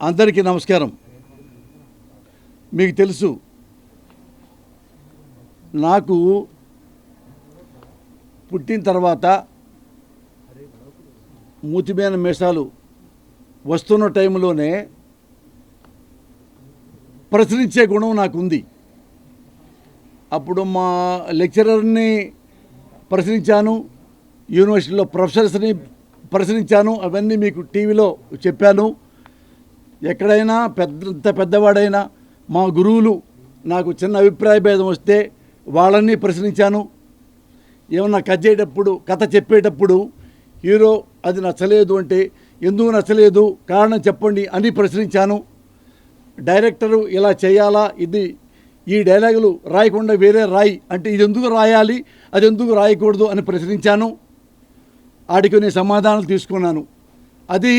అందరికీ నమస్కారం. మీకు తెలుసు, నాకు పుట్టిన తర్వాత మూతిమీన మీసాలు వస్తున్న టైంలోనే ప్రశ్నించే గుణం నాకు ఉంది. అప్పుడు మా లెక్చరర్ని ప్రశ్నించాను, యూనివర్సిటీలో ప్రొఫెసర్స్ని ప్రశ్నించాను. అవన్నీ మీకు టీవీలో చెప్పాను. ఎక్కడైనా పెద్దవాడైనా మా గురువులు నాకు చిన్న అభిప్రాయ భేదం వస్తే వాళ్ళని ప్రశ్నించాను. ఏమన్నా కథ చెప్పేటప్పుడు హీరో అది నచ్చలేదు అంటే ఎందుకు నచ్చలేదు, కారణం చెప్పండి అని ప్రశ్నించాను. డైరెక్టరు ఇలా చేయాలా, ఈ డైలాగులు రాయకుండా వేరే రాయి అంటే ఇది ఎందుకు రాయాలి, అది ఎందుకు రాయకూడదు అని ప్రశ్నించాను. ఆడికి నేను సమాధానాలు తీసుకున్నాను. అది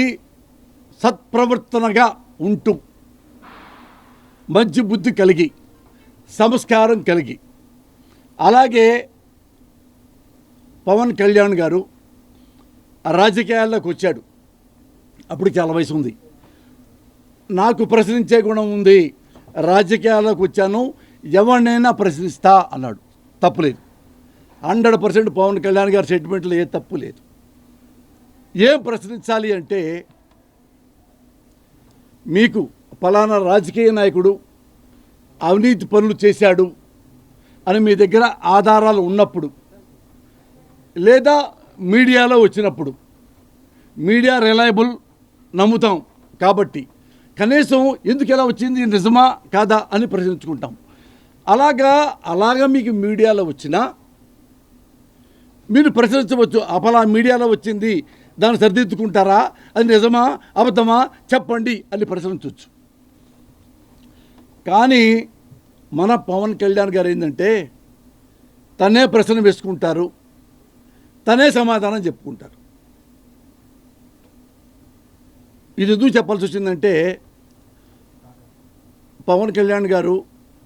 సత్ప్రవర్తనగా ఉంటూ, మంచి బుద్ధి కలిగి, సంస్కారం కలిగి. అలాగే పవన్ కళ్యాణ్ గారు రాజకీయాల్లోకి వచ్చాడు. అప్పుడు చాలా వయసు ఉంది. నాకు ప్రశ్నించే గుణం ఉంది. రాజకీయాల్లోకి వచ్చాను, ఎవరినైనా ప్రశ్నిస్తా అన్నాడు. తప్పులేదు. 100% పవన్ కళ్యాణ్ గారి స్టేట్మెంట్లో ఏ తప్పు లేదు. ఏం ప్రశ్నించాలి అంటే, మీకు ఫలానా రాజకీయ నాయకుడు అవినీతి పనులు చేశాడు అని మీ దగ్గర ఆధారాలు ఉన్నప్పుడు, లేదా మీడియాలో వచ్చినప్పుడు, మీడియా రిలయబుల్ నమ్ముతాం కాబట్టి కనీసం ఎందుకు ఎలా వచ్చింది, నిజమా కాదా అని ప్రశ్నించుకుంటాం. అలాగా మీకు మీడియాలో వచ్చినా మీరు ప్రశ్నించవచ్చు. అపలా మీడియాలో వచ్చింది, దాన్ని సరిదిద్దుకుంటారా, అది నిజమా అబద్ధమా చెప్పండి అని ప్రశ్నించవచ్చు. కానీ మన పవన్ కళ్యాణ్ గారు ఏంటంటే తనే ప్రశ్న వేసుకుంటారు, తనే సమాధానం చెప్పుకుంటారు. ఇది ఎందుకు చెప్పాల్సి వచ్చిందంటే, పవన్ కళ్యాణ్ గారు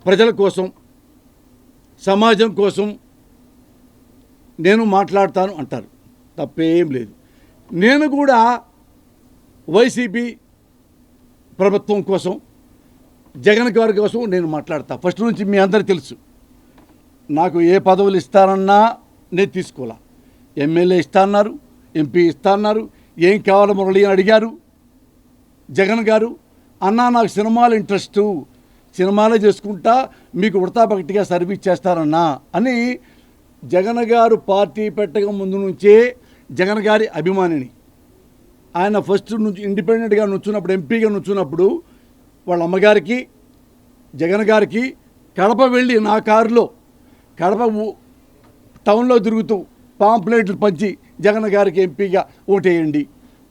ప్రజల కోసం, సమాజం కోసం నేను మాట్లాడతాను అంటారు. తప్పేం లేదు. నేను కూడా వైసీపీ ప్రభుత్వం కోసం, జగన్ గారి కోసం నేను మాట్లాడతా. ఫస్ట్ నుంచి మీ అందరికీ తెలుసు, నాకు ఏ పదవులు ఇస్తారన్నా నేను తీసుకోవాలా. ఎమ్మెల్యే ఇస్తా అన్నారు, ఎంపీ ఇస్తా అన్నారు, ఏం కావాలో మురళి అని అడిగారు. జగన్ గారు అన్నా నాకు సినిమాలు ఇంట్రెస్టు, సినిమాలే చేసుకుంటా, మీకు వృతాపకటిగా సర్వీస్ చేస్తారన్నా అని. జగన్ గారు పార్టీ పెట్టక ముందు నుంచే జగన్ గారి అభిమానిని. ఆయన ఫస్ట్ నుంచి ఇండిపెండెంట్గా నుంచున్నప్పుడు, ఎంపీగా నుంచున్నప్పుడు వాళ్ళ అమ్మగారికి, జగన్ గారికి కడప వెళ్ళి నా కారులో కడప టౌన్లో తిరుగుతూ పాంప్లెట్లు పంచి జగన్ గారికి ఎంపీగా ఓటేయండి.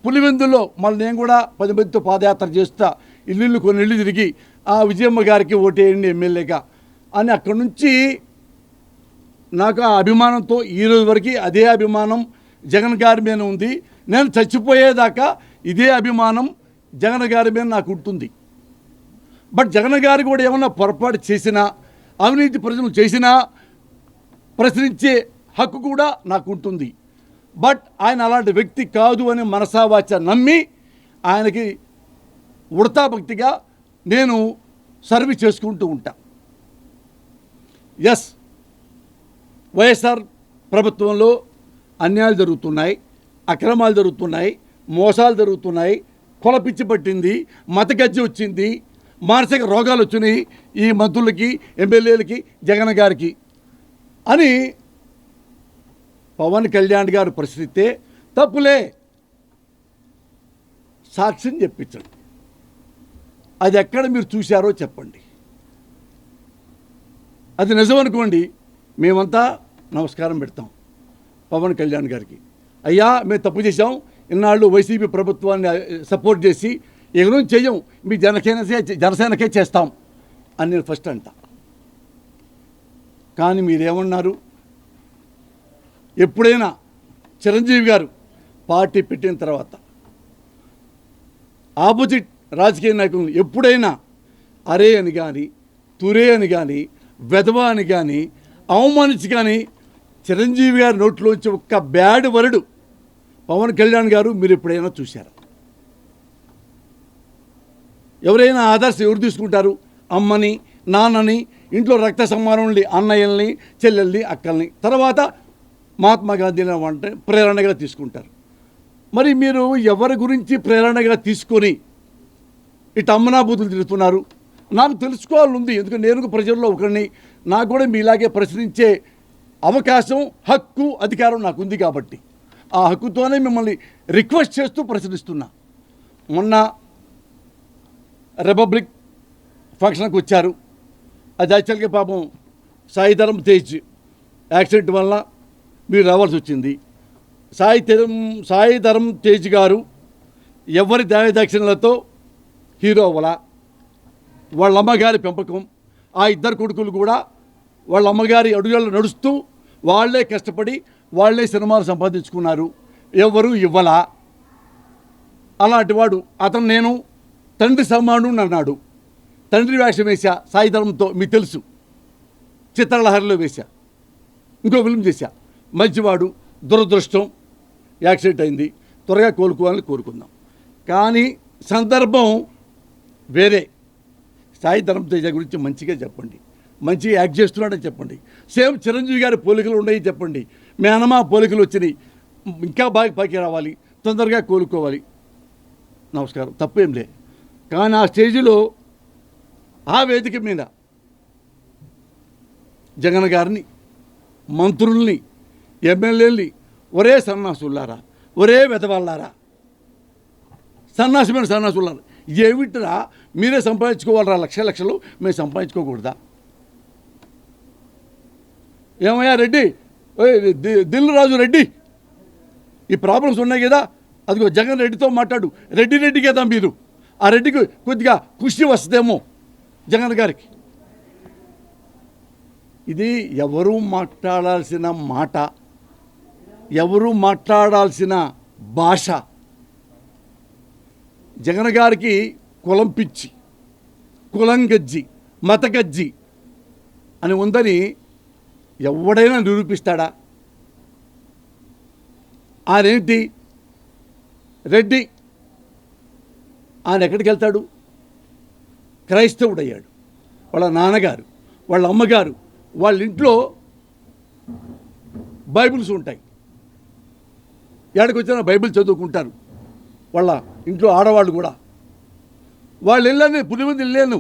పులివెందుల్లో మళ్ళీ నేను కూడా 10 మందితో పాదయాత్ర చేస్తా, ఇల్లు కొన్ని ఇళ్ళు తిరిగి ఆ విజయమ్మ గారికి ఓటేయండి ఎమ్మెల్యేగా అని. అక్కడి నుంచి నాకు ఆ అభిమానంతో ఈరోజు వరకు అదే అభిమానం జగన్ గారి మీద ఉంది. నేను చచ్చిపోయేదాకా ఇదే అభిమానం జగన్ గారి మీద నాకు ఉంటుంది. బట్ జగన్ గారు కూడా ఏమన్నా పొరపాటు చేసినా, అవినీతి ప్రజలు చేసినా ప్రశ్నించే హక్కు కూడా నాకు ఉంటుంది. బట్ ఆయన అలాంటి వ్యక్తి కాదు అని మనసావాచ నమ్మి ఆయనకి ఉడతాభక్తిగా నేను సర్వీస్ చేసుకుంటూ ఉంటా. ఎస్, వైఎస్ఆర్ ప్రభుత్వంలో అన్యాయాలు జరుగుతున్నాయి, అక్రమాలు జరుగుతున్నాయి, మోసాలు జరుగుతున్నాయి, కులపిచ్చి పట్టింది, మతగజ్జి వచ్చింది, మానసిక రోగాలు వచ్చినాయి ఈ మంత్రులకి, ఎమ్మెల్యేలకి, జగన్ గారికి అని పవన్ కళ్యాణ్ గారు ప్రశ్నిస్తే తప్పులే, సాక్ష్యం చెప్పించండి. అది ఎక్కడ మీరు చూశారో చెప్పండి. అది నిజమనుకోండి, మేమంతా నమస్కారం పెడతాం పవన్ కళ్యాణ్ గారికి. అయ్యా మేము తప్పు చేసాం, ఇన్నాళ్ళు వైసీపీ ప్రభుత్వాన్ని సపోర్ట్ చేసి ఎగరం చెయ్యం, మీ జనసేనకే చేస్తాం అని నేను ఫస్ట్ అంటా. కానీ మీరేమన్నారు, ఎప్పుడైనా చిరంజీవి గారు పార్టీ పెట్టిన తర్వాత ఆపోజిట్ రాజకీయ నాయకులను ఎప్పుడైనా అరే అని కానీ, తురే అని కానీ, వెధవ అని కానీ, అవమానించి కానీ చిరంజీవి గారి నోట్లోంచి ఒక్క బ్యాడ్ వర్డ్ పవన్ కళ్యాణ్ గారు మీరు ఎప్పుడైనా చూశారా? ఎవరైనా ఆదర్శం ఎవరు తీసుకుంటారు? అమ్మని, నాన్నని, ఇంట్లో రక్త సంబంధుల్ని, అన్నయ్యల్ని, చెల్లెల్ని, అక్కల్ని, తర్వాత మహాత్మా గాంధీని అంటే ప్రేరణగా తీసుకుంటారు. మరి మీరు ఎవరి గురించి ప్రేరణగా తీసుకొని ఇటు అమ్మనాబూతులు తిరుగుతున్నారు? నాకు తెలుసుకోవాలని ఉంది, ఎందుకంటే నేను ప్రజల్లో ఒకరిని, నాకు కూడా మీలాగే ప్రశ్నించే అవకాశం, హక్కు, అధికారం నాకు ఉంది. కాబట్టి ఆ హక్కుతోనే మిమ్మల్ని రిక్వెస్ట్ చేస్తూ ప్రశ్నిస్తున్నా. మొన్న రిపబ్లిక్ ఫంక్షన్కి వచ్చారు. అది యాక్చువల్గా పాపం సాయిధరం తేజ్ యాక్సిడెంట్ వల్ల మీరు రావాల్సి వచ్చింది. సాయిధరం తేజ్ గారు ఎవరి దక్షిణలతో హీరో అవ్వాల. వాళ్ళ అమ్మగారి పెంపకం, ఆ ఇద్దరు కొడుకులు కూడా వాళ్ళ అమ్మగారి అడుగుల్లో నడుస్తూ వాళ్ళే కష్టపడి వాళ్ళే సినిమాలు సంపాదించుకున్నారు. ఎవరు ఇవ్వలా. అలాంటి వాడు అతను నేను తండ్రి సమానుడు అన్నాడు. తండ్రి వేషం వేశా సాయిధరంతో, మీకు తెలుసు, చిత్రలహరిలో వేశా, ఇంకో ఫిల్మ్ చేశా. మంచివాడు, దురదృష్టం, యాక్సిడెంట్ అయింది. త్వరగా కోలుకోవాలని కోరుకుందాం. కానీ సందర్భం వేరే. సాయిధరం తేజ గురించి మంచిగా చెప్పండి, మంచిగా యాక్ట్ చేస్తున్నాడని చెప్పండి. సేమ్ చిరంజీవి గారి పోలికలు ఉన్నాయి చెప్పండి. మేనమా పోలికలు వచ్చినాయి, ఇంకా బాగా పైకి రావాలి, తొందరగా కోలుకోవాలి. నమస్కారం, తప్పేం లే. కానీ ఆ స్టేజ్లో, ఆ వేదిక మీద జగన్ గారిని, మంత్రుల్ని, ఎమ్మెల్యేలని ఒరే సన్నాసులారా, ఒరే వెతవాళ్ళారా, సన్నాసమైన సన్నాసులారా, ఏమిటిరా మీరే సంపాదించుకోవాలరా లక్షలు, మేము సంపాదించుకోకూడదా? ఏమయ్యా రెడ్డి, దిల్లు రాజు రెడ్డి, ఈ ప్రాబ్లమ్స్ ఉన్నాయి కదా, అదిగో జగన్ రెడ్డితో మాట్లాడు. రెడ్డి కదా మీరు, ఆ రెడ్డికి కొద్దిగా ఖుషి వస్తుందేమో జగన్ గారికి. ఇది ఎవరు మాట్లాడాల్సిన మాట, ఎవరు మాట్లాడాల్సిన భాష. జగన్ గారికి కులం పిచ్చి, కులం గజ్జి, మత గజ్జి అని ఉందని ఎవడైనా నిరూపిస్తాడా? ఆయనేంటి రెడ్డి, ఆయన ఎక్కడికి వెళ్తాడు? క్రైస్తవుడయ్యాడు. వాళ్ళ నాన్నగారు, వాళ్ళ అమ్మగారు, వాళ్ళ ఇంట్లో బైబిల్స్ ఉంటాయి. ఎక్కడికి వచ్చినా బైబిల్ చదువుకుంటారు. వాళ్ళ ఇంట్లో ఆడవాళ్ళు కూడా. వాళ్ళు వెళ్ళాను, పులివెందులు వెళ్ళాను,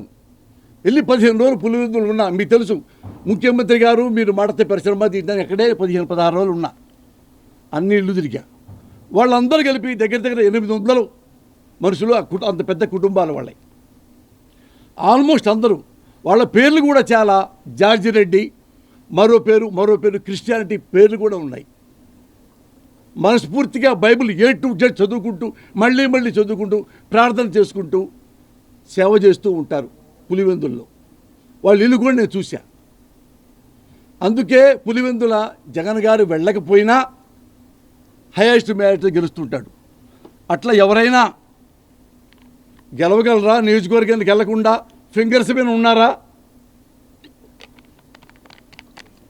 వెళ్ళి 15 రోజులు పులివెందులు ఉన్నా. మీకు తెలుసు, ముఖ్యమంత్రి గారు మీరు మాడతే పరిశ్రమ తింటాను ఎక్కడే 15-16 రోజులు ఉన్నా. అన్ని ఇళ్ళు తిరిగా. వాళ్ళందరూ కలిపి దగ్గర 800 మనుషులు, అంత పెద్ద కుటుంబాలు వాళ్ళే. ఆల్మోస్ట్ అందరూ, వాళ్ళ పేర్లు కూడా చాలా, జార్జి రెడ్డి, మరో పేరు క్రిస్టియానిటీ పేర్లు కూడా ఉన్నాయి. మనస్ఫూర్తిగా బైబిల్ A to Z చదువుకుంటూ, మళ్ళీ చదువుకుంటూ, ప్రార్థన చేసుకుంటూ, సేవ చేస్తూ ఉంటారు పులివెందుల్లో. వాళ్ళ ఇల్లు కూడా నేను చూశా. అందుకే పులివెందుల జగన్ గారు వెళ్ళకపోయినా హైయెస్ట్ మెజారిటీ గెలుస్తుంటాడు. అట్లా ఎవరైనా గెలవగలరా? నియోజకవర్గానికి వెళ్లకుండా ఫింగర్స్ మీద ఉన్నారా?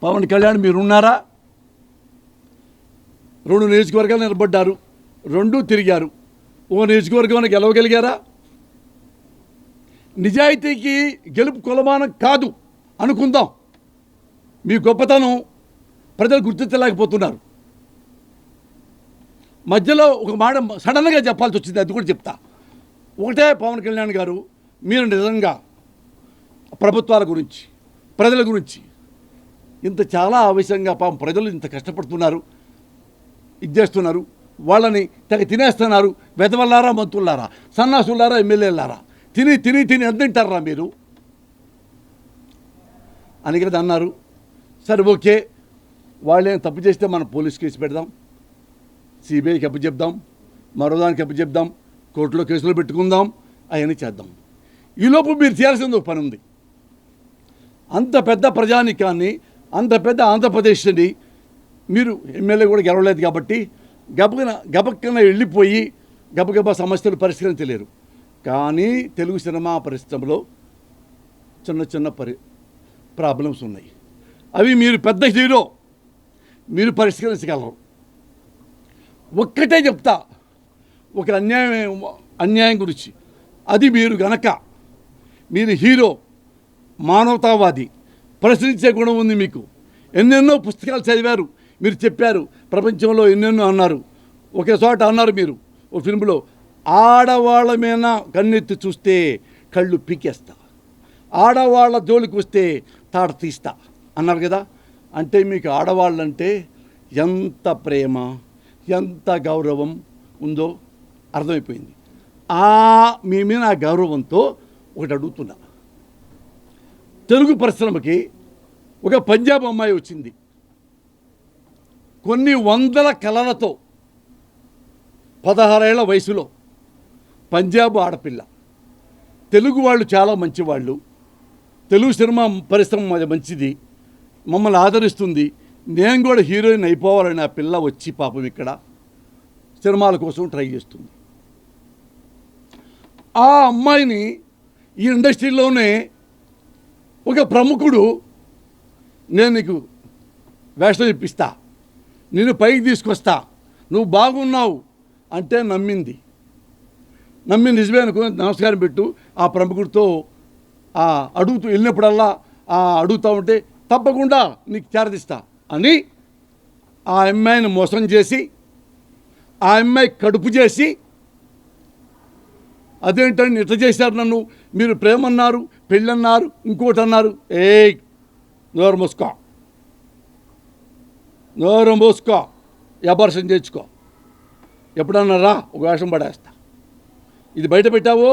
పవన్ కళ్యాణ్ మీరు ఉన్నారా? 2 నియోజకవర్గాలు నిలబడ్డారు, 2 తిరిగారు. ఓ నియోజకవర్గాన్ని గెలవగలిగారా? నిజాయితీకి గెలుపు కొలమానం కాదు అనుకుందాం. మీ గొప్పతనం ప్రజలు గుర్తించలేకపోతున్నారు. మధ్యలో ఒక మాట సడన్గా చెప్పాల్సి వచ్చింది, అది కూడా చెప్తా. ఒకటే, పవన్ కళ్యాణ్ గారు, మీరు నిజంగా ప్రభుత్వాల గురించి, ప్రజల గురించి ఇంత చాలా ఆవేశంగా, పాపం ప్రజలు ఇంత కష్టపడుతున్నారు, ఇది చేస్తున్నారు, వాళ్ళని తెగ తినేస్తున్నారు, వెదవల్లారా, మంత్రులారా, సన్నాసులారా, ఎమ్మెల్యేలారా, తిని ఎంత తింటారా మీరు అని కదా అన్నారు. సరే, ఓకే, వాళ్ళేం తప్పు చేస్తే మనం పోలీస్ కేసు పెడదాం, సిబిఐకి అప్పచెప్దాం, మరోదానికి అప్పచెప్దాం, కోర్టులో కేసులు పెట్టుకుందాం, అవన్నీ చేద్దాం. ఈలోపు మీరు చేయాల్సింది ఒక పని ఉంది. అంత పెద్ద ప్రజానికాన్ని, అంత పెద్ద ఆంధ్రప్రదేశ్ని మీరు ఎమ్మెల్యే కూడా గెలవలేదు కాబట్టి గబక్కన వెళ్ళిపోయి గబగబా సమస్యలు పరిష్కరించలేరు. కానీ తెలుగు సినిమా పరిశ్రమలో చిన్న ప్రాబ్లమ్స్ ఉన్నాయి. అవి మీరు పెద్ద హీరో, మీరు పరిష్కరించగలరు. ఒక్కటే చెప్తా, ఒక అన్యాయం గురించి. అది మీరు గనక మీరు హీరో, మానవతావాది, ప్రశ్నించే గుణం ఉంది మీకు. ఎన్నెన్నో పుస్తకాలు చదివారు, మీరు చెప్పారు, ప్రపంచంలో ఎన్నెన్నో అన్నారు. ఒకే చోట అన్నారు మీరు ఓ ఫిల్మ్లో, ఆడవాళ్ళ మీద కన్నెత్తి చూస్తే కళ్ళు పీకేస్తా, ఆడవాళ్ళ జోలికి వస్తే తాట తీస్తా అన్నారు కదా. అంటే మీకు ఆడవాళ్ళంటే ఎంత ప్రేమ, ఎంత గౌరవం ఉందో అర్థమైపోయింది. మీ మీద ఆ గౌరవంతో ఒకటి అడుగుతున్నా. తెలుగు పరిశ్రమకి ఒక పంజాబ్ అమ్మాయి వచ్చింది, కొన్ని వందల కళలతో, 16 ఏళ్ల వయసులో. పంజాబ్ ఆడపిల్ల. తెలుగు వాళ్ళు చాలా మంచివాళ్ళు, తెలుగు సినిమా పరిశ్రమ మంచిది, మమ్మల్ని ఆదరిస్తుంది. నేను కూడా హీరోయిన్ అయిపోవాలని ఆ పిల్ల వచ్చి పాపం ఇక్కడ సినిమాల కోసం ట్రై చేస్తుంది. ఆ అమ్మాయిని ఈ ఇండస్ట్రీలోనే ఒక ప్రముఖుడు, నేను నీకు వేషం ఇప్పిస్తా, నేను పైకి తీసుకొస్తా, నువ్వు బాగున్నావు అంటే నమ్మి నిజమే అనుకో, నమస్కారం పెట్టు. ఆ ప్రముఖుడితో అడుగుతూ వెళ్ళినప్పుడల్లా అడుగుతూ ఉంటే తప్పకుండా నీకు చేరదిస్తా అని ఆ అమ్మాయిని మోసం చేసి, ఆ అమ్మాయి కడుపు చేసి, అదేంటండి ఇట్లా చేశారు నన్ను, మీరు ప్రేమన్నారు, పెళ్ళన్నారు, ఇంకోటి అన్నారు. నోరు మూసుకో, అబార్షన్ చేయించుకో, ఎప్పుడన్నా రా ఒక వేషం పడేస్తా, ఇది బయట పెట్టావో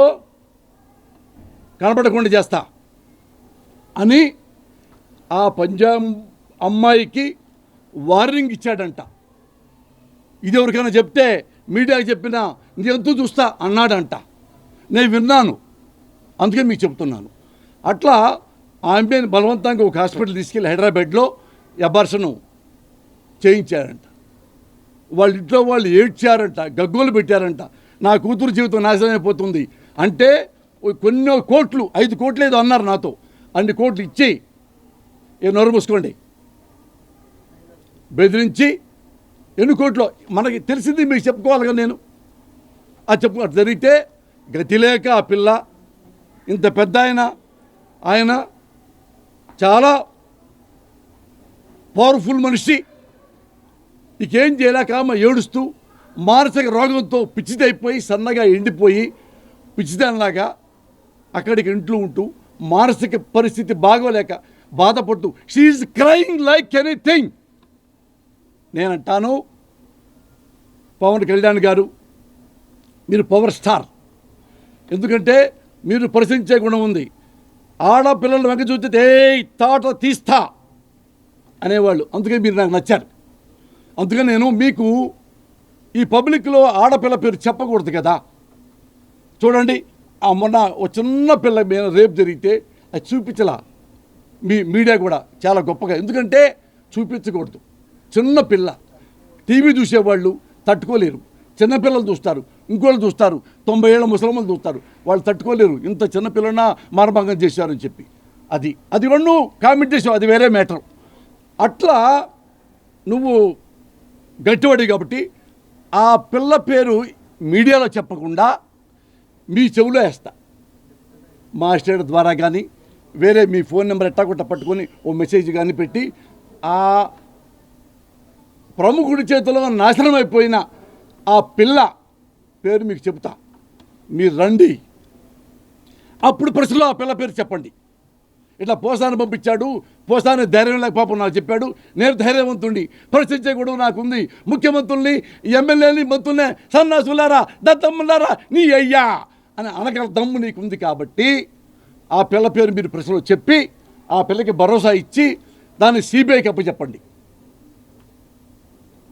కనపడకుండా చేస్తా అని ఆ పంజాబ్ అమ్మాయికి వార్నింగ్ ఇచ్చాడంట. ఇది ఎవరికైనా చెప్తే, మీడియాకి చెప్పినా ఎంతో చూస్తా అన్నాడంట. నేను విన్నాను, అందుకే మీకు చెప్తున్నాను. అట్లా ఆ అమ్మాయిని బలవంతంగా ఒక హాస్పిటల్ తీసుకెళ్ళి హైదరాబాద్లో అబార్షన్ చేయించారంట. వాళ్ళ ఇంట్లో వాళ్ళు ఏడ్చారంట, గగ్గోలు పెట్టారంట, నా కూతురు జీవితం నాశనం అయిపోతుంది అంటే. కొన్ని కోట్లు, 5 కోట్లు ఏదో అన్నారు నాతో, అన్ని కోట్లు ఇచ్చి నోరు మూసుకోండి బెదిరించి, ఎన్ని కోట్లు మనకి తెలిసింది మీకు చెప్పుకోవాలి కదా. నేను చెప్పుకో జరిగితే గతి లేక ఆ పిల్ల, ఇంత పెద్ద ఆయన చాలా పవర్ఫుల్ మనిషి, ఇకేం చేయలేక ఏడుస్తూ మానసిక రోగంతో పిచ్చిదైపోయి, సన్నగా ఎండిపోయి పిచ్చిదానిలాగా అక్కడికి ఇంట్లో ఉంటూ, మానసిక పరిస్థితి బాగోలేక బాధపడుతూ, షీఈస్ క్రైయింగ్ లైక్ ఎనీథింగ్. నేనంటాను, పవన్ కళ్యాణ్ గారు మీరు పవర్ స్టార్, ఎందుకంటే మీరు ప్రశ్నించే గుణం ఉంది. ఆడపిల్లలు వెంక చూస్తే తాట తీస్తా అనేవాళ్ళు, అందుకే మీరు నాకు నచ్చారు. అందుకని నేను మీకు ఈ పబ్లిక్లో ఆడపిల్ల పేరు చెప్పకూడదు కదా. చూడండి, మొన్న ఒక చిన్న పిల్ల మీద రేపు జరిగితే అది చూపించలా మీడియా కూడా చాలా గొప్పగా, ఎందుకంటే చూపించకూడదు. చిన్న పిల్ల, టీవీ చూసేవాళ్ళు తట్టుకోలేరు, చిన్నపిల్లలు చూస్తారు, ఇంకోళ్ళు చూస్తారు, 90 ఏళ్ళ ముసలమ్మలు చూస్తారు, వాళ్ళు తట్టుకోలేరు. ఇంత చిన్నపిల్లన మానభంగం చేశారని చెప్పి అది రెండు కామెంట్ చేసావు, అది వేరే మ్యాటర్. అట్లా నువ్వు గట్టివాడి కాబట్టి ఆ పిల్ల పేరు మీడియాలో చెప్పకుండా మీ చెవులో వేస్తా, మా స్టేట్ ద్వారా కానీ వేరే మీ ఫోన్ నెంబర్ ఎట్టాకొట్ట పట్టుకొని ఓ మెసేజ్ కానీ పెట్టి, ఆ ప్రముఖుడి చేతిలో నాశనం అయిపోయిన ఆ పిల్ల పేరు మీకు చెబుతా. మీరు రండి, అప్పుడు ప్రశ్నలో ఆ పిల్ల పేరు చెప్పండి. ఇట్లా పోసాన్ని పంపించాడు, పోసాన్ని ధైర్యం లేక పాపం నాకు చెప్పాడు, నేను ధైర్యవంతుడి, ప్రశ్నించే కూడా నాకుంది, ముఖ్యమంత్రుల్ని, ఎమ్మెల్యేని, మంత్రుల్ని సన్నాసులారా, దత్తమ్ములారా నీ అయ్యా అని అనగల దమ్ము నీకుంది. కాబట్టి ఆ పిల్ల పేరు మీరు ప్రశ్నలో చెప్పి ఆ పిల్లకి భరోసా ఇచ్చి దాన్ని సిబిఐకి అప్పచెప్పండి.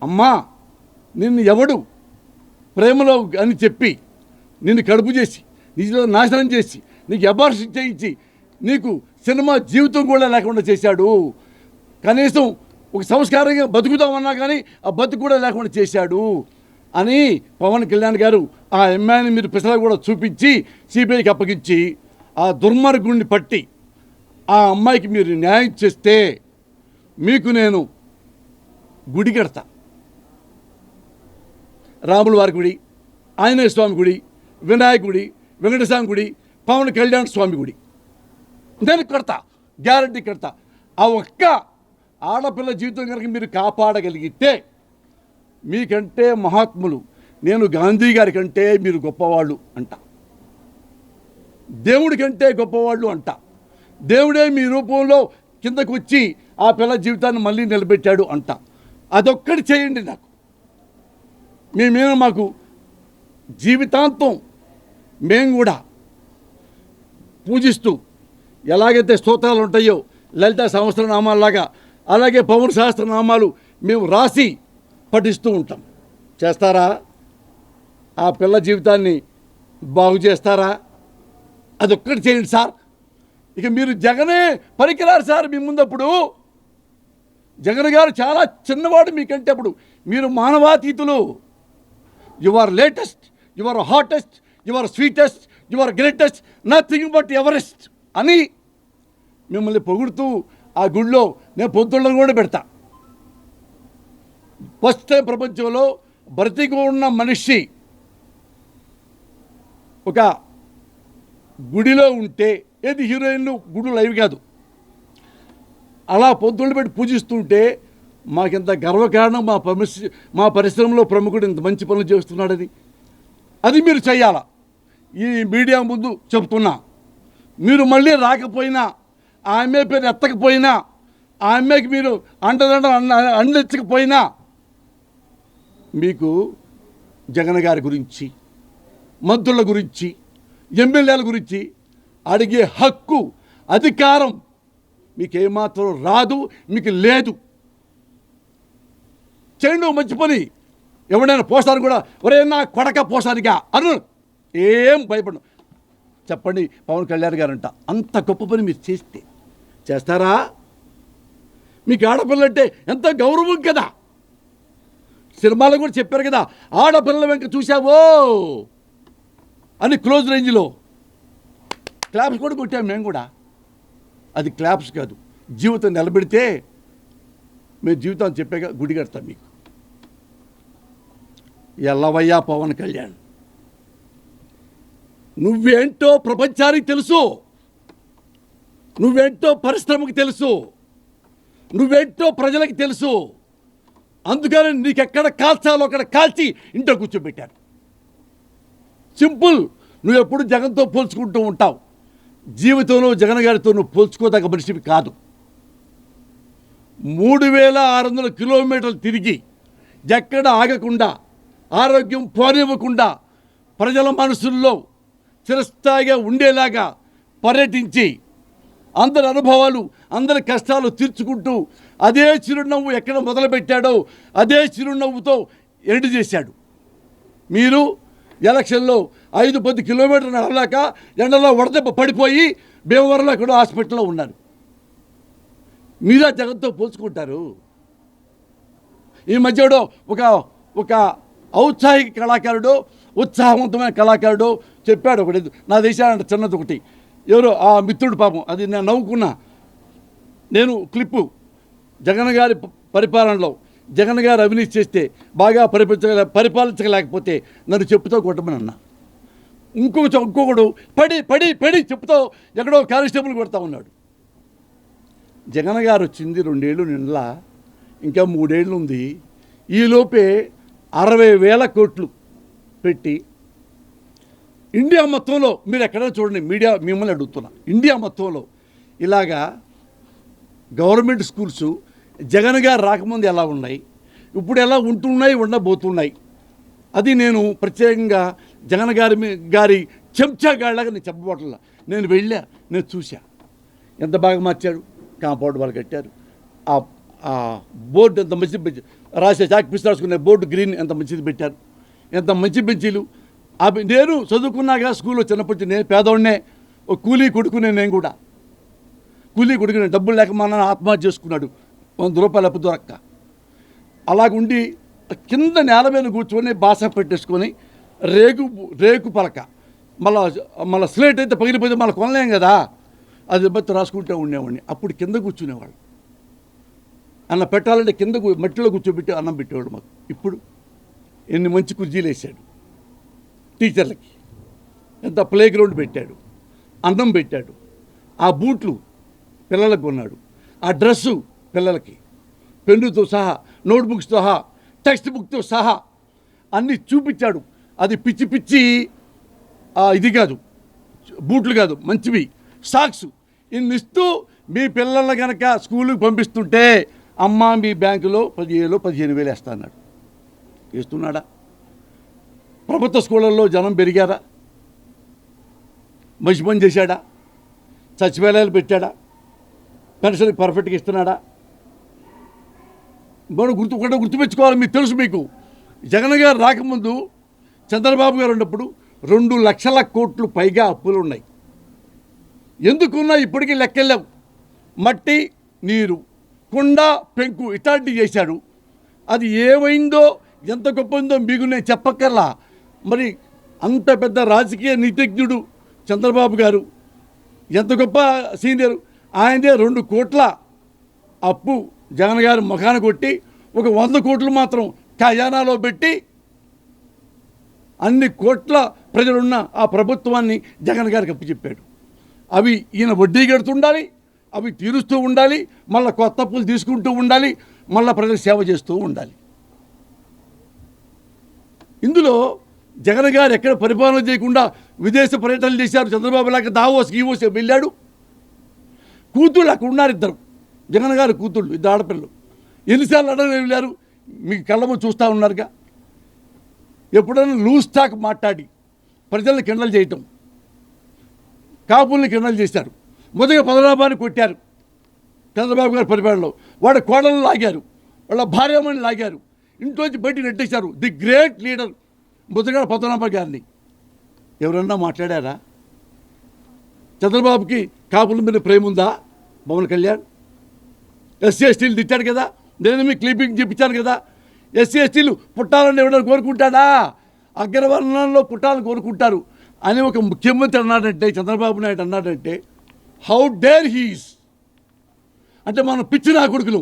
అమ్మా, నిన్ను ఎవడు ప్రేమలో అని చెప్పి నిన్ను కడుపు చేసి, నీలో నాశనం చేసి, నీకు అబార్షన్ చేయించి, నీకు సినిమా జీవితం కూడా లేకుండా చేశాడు, కనీసం ఒక సంస్కారంగా బతుకుతామన్నా కానీ ఆ బతుకు కూడా లేకుండా చేశాడు అని పవన్ కళ్యాణ్ గారు ఆ అమ్మాయిని మీరు పిసలా కూడా చూపించి సిబిఐకి అప్పగించి ఆ దుర్మార్గుడిని పట్టి ఆ అమ్మాయికి మీరు న్యాయం చేస్తే మీకు నేను గుడి కడతా. రాముల వారి గుడి, ఆంజనేయ స్వామి గుడి, వినాయక గుడి, వెంకటస్వామి గుడి, పవన్ కళ్యాణ్ స్వామి గుడి. నేను కడతా, గ్యారంటీ కడతా. ఆ ఒక్క ఆడపిల్ల జీవితం కనుక మీరు కాపాడగలిగితే మీకంటే మహాత్ములు, నేను గాంధీ గారి కంటే మీరు గొప్పవాళ్ళు అంట, దేవుడి కంటే గొప్పవాళ్ళు అంట. దేవుడే మీ రూపంలో కిందకు వచ్చి ఆ పిల్ల జీవితాన్ని మళ్ళీ నిలబెట్టాడు అంట. అదొక్కటి చేయండి నాకు. మేమేమో మాకు జీవితాంతం మేము కూడా పూజిస్తూ ఎలాగైతే స్తోత్రాలు ఉంటాయో లలిత సహస్రనామాల్లాగా, అలాగే పవన్ సహస్రనామాలు మేము రాసి పఠిస్తూ ఉంటాం. చేస్తారా? ఆ పిల్ల జీవితాన్ని బాగు చేస్తారా? అదొక్కటి చేయండి సార్. ఇక మీరు జగనే పనికిరారు సార్ మీ ముందప్పుడు. జగన్ గారు చాలా చిన్నవాడు మీకంటే. అప్పుడు మీరు మానవాతీతులు. You are latest, you are hottest, you are sweetest, you are greatest, nothing but Everest అని మిమ్మల్ని పొగుడుతూ ఆ గుడిలో నేను పొద్దుళ్ళను కూడా పెడతా. ఫస్ట్ టైం ప్రపంచంలో బ్రతికి ఉన్న మనిషి ఒక గుడిలో ఉంటే, ఏది హీరోయిన్లు గుడి లైవ్ కాదు, అలా పొద్దుళ్ళు పెట్టి పూజిస్తుంటే మాకింత గర్వకారణం. మా పరిశ్రమలో ప్రముఖుడు ఇంత మంచి పనులు చేస్తున్నాడని అది మీరు చెయ్యాలా. ఈ మీడియా ముందు చెప్తున్నా. మీరు మళ్ళీ రాకపోయినా, ఆ అమ్మాయి పేరు ఎత్తకపోయినా, ఆ అమ్మాయికి మీరు అండెచ్చకపోయినా మీకు జగన్ గారి గురించి, మంత్రుల గురించి, ఎమ్మెల్యేల గురించి అడిగే హక్కు, అధికారం మీకేమాత్రం రాదు, మీకు లేదు. చేయండి మంచి పని. ఎవడైనా పోసారు కూడా, ఒరే నా కొడక పోసారిగా అను, ఏం భయపడను. చెప్పండి, పవన్ కళ్యాణ్ గారంట అంత గొప్ప పని మీరు చేస్తే చేస్తారా? మీకు ఆడపిల్లంటే ఎంత గౌరవం కదా. సినిమాలో కూడా చెప్పారు కదా, ఆడపిల్లల వెంక చూసావో అని క్లోజ్ రేంజ్లో క్లాప్స్ కూడా కొట్టాము మేము కూడా. అది క్లాప్స్ కాదు, జీవితం నిలబెడితే మేము జీవితం చెప్పాక గుడి కడతాం మీకు. ఎల్లవయ్యా పవన్ కళ్యాణ్, నువ్వేంటో ప్రపంచానికి తెలుసు, నువ్వేంటో పరిశ్రమకు తెలుసు, నువ్వేంటో ప్రజలకు తెలుసు. అందుకని నీకెక్కడ కాల్చాలో అక్కడ కాల్చి ఇంట్లో కూర్చోబెట్టారు. సింపుల్. నువ్వు ఎప్పుడు జగన్తో పోల్చుకుంటూ ఉంటావు. జీవితంలో జగన్ గారితో నువ్వు పోల్చుకోదగ్గ మనిషివి కాదు. 3600 కిలోమీటర్లు తిరిగి ఎక్కడ ఆగకుండా, ఆరోగ్యం పోనివ్వకుండా, ప్రజల మనసుల్లో చిరస్థాయిగా ఉండేలాగా పర్యటించి అందరి అనుభవాలు, అందరి కష్టాలు తీర్చుకుంటూ అదే చిరునవ్వు ఎక్కడ మొదలుపెట్టాడో అదే చిరునవ్వుతో ఎండ్ చేశాడు. మీరు ఎలక్షన్లో 5-10 కిలోమీటర్లు నడవలేక ఎండలో వడదెబ్బ పడిపోయి భీమవరంలో ఎక్కడో హాస్పిటల్లో ఉన్నారు. మీరా జగన్తో పోల్చుకుంటారు. ఈ మధ్యలో ఒక ఔత్సాహిక కళాకారుడు, ఉత్సాహవంతమైన కళాకారుడు చెప్పాడు ఒకటి, నా దేశానంటే చిన్నది ఒకటి, ఎవరో ఆ మిత్రుడు పాపం, అది నేను నవ్వుకున్నా. నేను క్లిప్పు, జగన్ గారి పరిపాలనలో జగన్ గారు అవినీతి చేస్తే బాగా పరిపాలించలేకపోతే నన్ను చెప్పుతో కొట్టమని అన్నా. ఇంకొకడు పడి చెప్పుతో ఎక్కడో కానిస్టేబుల్ కొడతా ఉన్నాడు. జగన్ గారు వచ్చింది 2 ఏళ్ళు నిండా, ఇంకా 3 ఏళ్ళు ఉంది. ఈలోపే 60,000 కోట్లు పెట్టి ఇండియా మొత్తంలో, మీరు ఎక్కడైనా చూడండి, మీడియా మిమ్మల్ని అడుగుతున్నా, ఇండియా మొత్తంలో ఇలాగా గవర్నమెంట్ స్కూల్స్ జగన్ గారు రాకముందు ఎలా ఉన్నాయి, ఇప్పుడు ఎలా ఉంటున్నాయి, ఉండబోతున్నాయి. అది నేను ప్రత్యేకంగా జగన్ గారి చెంచాగాళ్ళగా నేను చెప్పబోట్లా. నేను వెళ్ళా, నేను చూసా ఎంత బాగా మార్చాడు. కాంపౌండ్ వాళ్ళు కట్టారు, ఆ బోర్డు ఎంత మంచిది పెంచి రాసే చాక్ పిసి రాసుకునే బోర్డు గ్రీన్ ఎంత మంచిది పెట్టారు, ఎంత మంచి బెంచీలు. నేను చదువుకున్నాక స్కూల్లో చిన్నప్పటి నేను పేదవాడినే, ఒక కూలీ కొడుకునే. నేను కూడా కూలీ కొడుకునే, డబ్బులు లేక మా నాన్న ఆత్మహత్య చేసుకున్నాడు 100 రూపాయలు అప్పు దొరక్క. అలాగుండి కింద నేల మీద కూర్చొని బాస పెట్టేసుకొని రేకు పలక, మళ్ళీ స్లేట్ అయితే పగిలిపోతే మళ్ళీ కొనలేం కదా, అది బట్టి రాసుకుంటూ ఉండేవాడిని. అప్పుడు కింద కూర్చునేవాళ్ళు. అన్న పెట్టాలంటే కింద మట్టిలో కూర్చోబెట్టి అన్నం పెట్టేవాడు మాకు. ఇప్పుడు ఎన్ని మంచి కుర్చీలు వేసాడు టీచర్లకి. ఎంత ప్లే గ్రౌండ్ పెట్టాడు, అన్నం పెట్టాడు, ఆ బూట్లు పిల్లలకు కొన్నాడు, ఆ డ్రెస్సు పిల్లలకి పెన్నుతో సహా, నోట్బుక్స్తో సహా, టెక్స్ట్ బుక్తో సహా అన్నీ చూపించాడు. అది పిచ్చి పిచ్చి ఇది కాదు, బూట్లు కాదు, మంచివి సాక్స్ ఇన్ని ఇస్తూ మీ పిల్లల్ని కనుక స్కూల్కి పంపిస్తుంటే అమ్మ మీ బ్యాంకులో 15,000 వేస్తా అన్నాడు. వేస్తున్నాడా? ప్రభుత్వ స్కూళ్ళల్లో జనం పెరిగారా? మంచి పని చేశాడా? సచివాలయాలు పెట్టాడా? పెన్షన్కి పర్ఫెక్ట్గా ఇస్తున్నాడా? మనం గుర్తుపెట్టుకోవాలి. మీకు తెలుసు, మీకు జగన్ గారు రాకముందు చంద్రబాబు గారు ఉన్నప్పుడు 2 లక్షల కోట్లు పైగా అప్పులు ఉన్నాయి. ఎందుకున్నా ఇప్పటికీ లెక్కెళ్ళాం. మట్టి నీరు, కుండ పెంకు ఇట్లాంటివి చేశాడు. అది ఏమైందో ఎంత గొప్పందో మీకు నేను చెప్పక్కర్లా. మరి అంత పెద్ద రాజకీయ నీతిజ్ఞుడు చంద్రబాబు గారు, ఎంత గొప్ప సీనియర్, ఆయనదే 2 కోట్ల అప్పు జగన్ గారు ముఖాన కొట్టి ఒక 100 కోట్లు మాత్రం ఖజానాలో పెట్టి అన్ని కోట్ల ప్రజలున్న ఆ ప్రభుత్వాన్ని జగన్ గారికి అప్పచెప్పాడు. అవి ఈయన వడ్డీ కడుతుండాలి, అవి తీరుస్తూ ఉండాలి, మళ్ళీ కొత్త అప్పులు తీసుకుంటూ ఉండాలి, మళ్ళీ ప్రజలకు సేవ చేస్తూ ఉండాలి. ఇందులో జగన్ గారు ఎక్కడ పరిపాలన చేయకుండా విదేశ పర్యటనలు చేశారు. చంద్రబాబు లాగా దావోస్ గీవోస్ వెళ్ళాడు. కూతుళ్ళు అక్కడ ఉన్నారు, 2 జగన్ గారు కూతుళ్ళు, 2 ఆడపిల్లలు. ఎన్నిసార్లు అడగని వెళ్ళారు, మీకు కళ్ళము చూస్తూ ఉన్నారుగా. ఎప్పుడైనా లూజ్ టాక్ మాట్లాడి ప్రజల్ని కిండలు చేయటం, కాపుల్ని కిండలు చేశారు. మొదటి పదనాభాన్ని కొట్టారు చంద్రబాబు గారి పరిపాలనలో. వాడి కోడలను లాగారు, వాళ్ళ భార్యమని లాగారు, ఇంట్లోంచి బయటికి నెట్టేశారు. The great leader Mudragada Padmanabha గారిని ఎవరన్నా మాట్లాడారా? చంద్రబాబుకి కాపుల మీద ప్రేమ ఉందా? పవన్ కళ్యాణ్ ఎస్సీ ఎస్టీలు తిట్టాడు కదా, నేను మీకు క్లిప్పింగ్ చెప్పించాను కదా. ఎస్సీ ఎస్టీలు పుట్టాలని ఎవరైనా కోరుకుంటాడా? అగ్రవర్ణంలో పుట్టాలని కోరుకుంటారు అని ఒక ముఖ్యమంత్రి అన్నాడంటే, చంద్రబాబు నాయుడు అన్నాడంటే, హౌ డేర్ హీస్ అంటే మనం పిచ్చి నా కొడుకులు.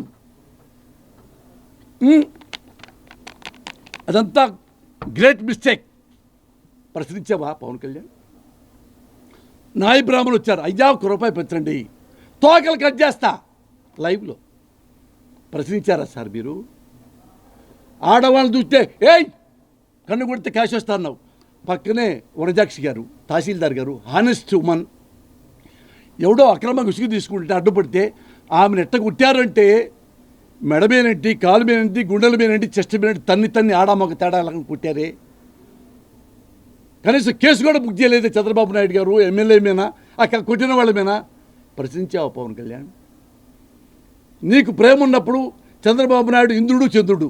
అదంతా గ్రేట్ మిస్టేక్. ప్రశ్నించావా పవన్ కళ్యాణ్? నాయ బ్రాహ్మణులు వచ్చారు, అయ్యా ₹1 పెంచండి, తోకలు కట్ చేస్తా లైవ్లో. ప్రశ్నించారా సార్ మీరు? ఆడవాళ్ళని చూస్తే ఏయ్ కన్ను కొడితే క్యాష్ వస్తా అన్నావు. పక్కనే వరజాక్షి గారు, తహసీల్దార్ గారు, హానెస్ట్ ఉమన్, ఎవడో అక్రమంగా ఉసుగు తీసుకుంటే అడ్డుపడితే ఆమెను ఎట్ట కొట్టారంటే మెడ మీనంటి, కాలు మీనంటి, గుండెల మీనంటి, చెస్ట్ మీనంటి తన్ని ఆడామొక తేడా కొట్టారే. కనీసం కేసు కూడా బుక్ చేయలేదు చంద్రబాబు నాయుడు గారు ఎమ్మెల్యే మీనా, అక్కడ కొట్టిన వాళ్ళ మీనా. ప్రశ్నించావు పవన్ కళ్యాణ్? నీకు ప్రేమ ఉన్నప్పుడు చంద్రబాబు నాయుడు ఇంద్రుడు చంద్రుడు.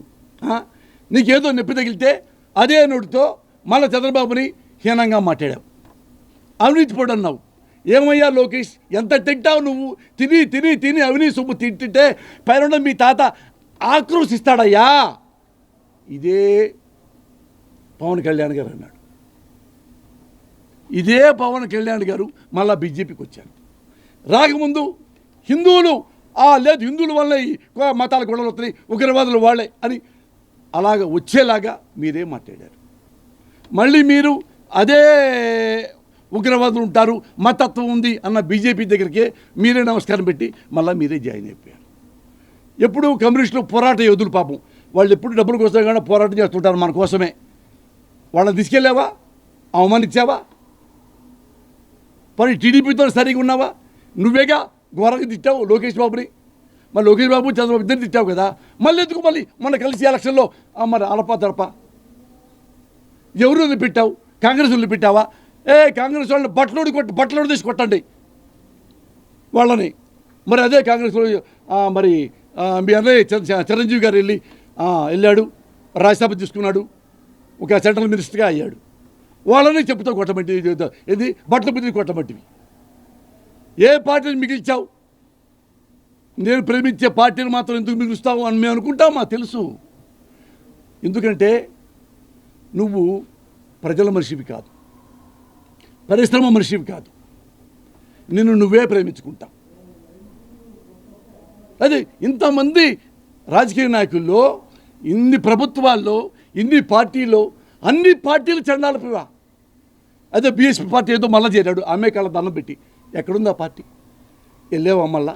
నీకేదో నొప్పి తగిలితే అదే నోటితో మళ్ళీ చంద్రబాబుని హీనంగా మాట్లాడావు, అవినీతిపడు అన్నావు. ఏమయ్యా లోకేష్, ఎంత తింటావు నువ్వు? తిని తిని తిని అవినీతి సొమ్ము తింటుంటే పైన మీ తాత ఆక్రోశిస్తాడయ్యా. ఇదే పవన్ కళ్యాణ్ గారు అన్నాడు. ఇదే పవన్ కళ్యాణ్ గారు మళ్ళా బీజేపీకి వచ్చారు. రాకముందు హిందువులు లేదు, హిందువుల వల్ల ఈ మతాల గొడవలు వస్తున్నాయి, ఉగ్రవాదులు వాళ్ళే అని అలాగ వచ్చేలాగా మీరే మాట్లాడారు. మళ్ళీ మీరు అదే ఉగ్రవాదులు ఉంటారు, మతత్వం ఉంది అన్న బీజేపీ దగ్గరికే మీరే నమస్కారం పెట్టి మళ్ళీ మీరే జాయిన్ అయిపోయారు. ఎప్పుడు కమ్యూనిస్టులు పోరాట యోధులు పాపం, వాళ్ళు ఎప్పుడు డబ్బుల కోసం కానీ పోరాటం చేస్తుంటారు మన కోసమే. వాళ్ళని తీసుకెళ్ళావా? అవమానించావా? మరి టీడీపీతో సరిగా ఉన్నావా? నువ్వేగా ఘోరంగా తిట్టావు లోకేష్ బాబుని. మరి లోకేష్ బాబు చంద్రబాబు ఇద్దరు తిట్టావు కదా, మళ్ళీ ఎందుకు మళ్ళీ మొన్న కలిసి ఎలక్షన్లో మరి అలపా తడపా ఎవరు వదిలిపెట్టావు? కాంగ్రెస్ వదిలిపెట్టావా? కాంగ్రెస్ వాళ్ళని బట్టలోడు తీసి కొట్టండి వాళ్ళని. మరి అదే కాంగ్రెస్లో మరి మీ అన్నయ్య చిరంజీవి గారు వెళ్ళాడు, రాజ్యసభ తీసుకున్నాడు, ఒక సెంట్రల్ మినిస్టర్గా అయ్యాడు. వాళ్ళని చెప్పుతో కొట్టమంటి, ఏది బట్టల బుద్ధి కొట్టమంటివి. ఏ పార్టీని మిగిల్చావు? నేను ప్రేమించే పార్టీని మాత్రం ఎందుకు మిగులుస్తావు అని మేము అనుకుంటాం, మాకు తెలుసు. ఎందుకంటే నువ్వు ప్రజల మనిషివి కాదు, పరిశ్రమ మనిషివి కాదు, నిన్ను నువ్వే ప్రేమించుకుంటావు. అదే ఇంతమంది రాజకీయ నాయకుల్లో, ఇన్ని ప్రభుత్వాల్లో, ఇన్ని పార్టీల్లో, అన్ని పార్టీలు చండాలపివా. అదే బీఎస్పీ పార్టీ ఏదో మళ్ళీ చేరాడు, ఆమె కాళ్ళ దండం పెట్టి. ఎక్కడుంది ఆ పార్టీ? వెళ్ళావా మళ్ళా?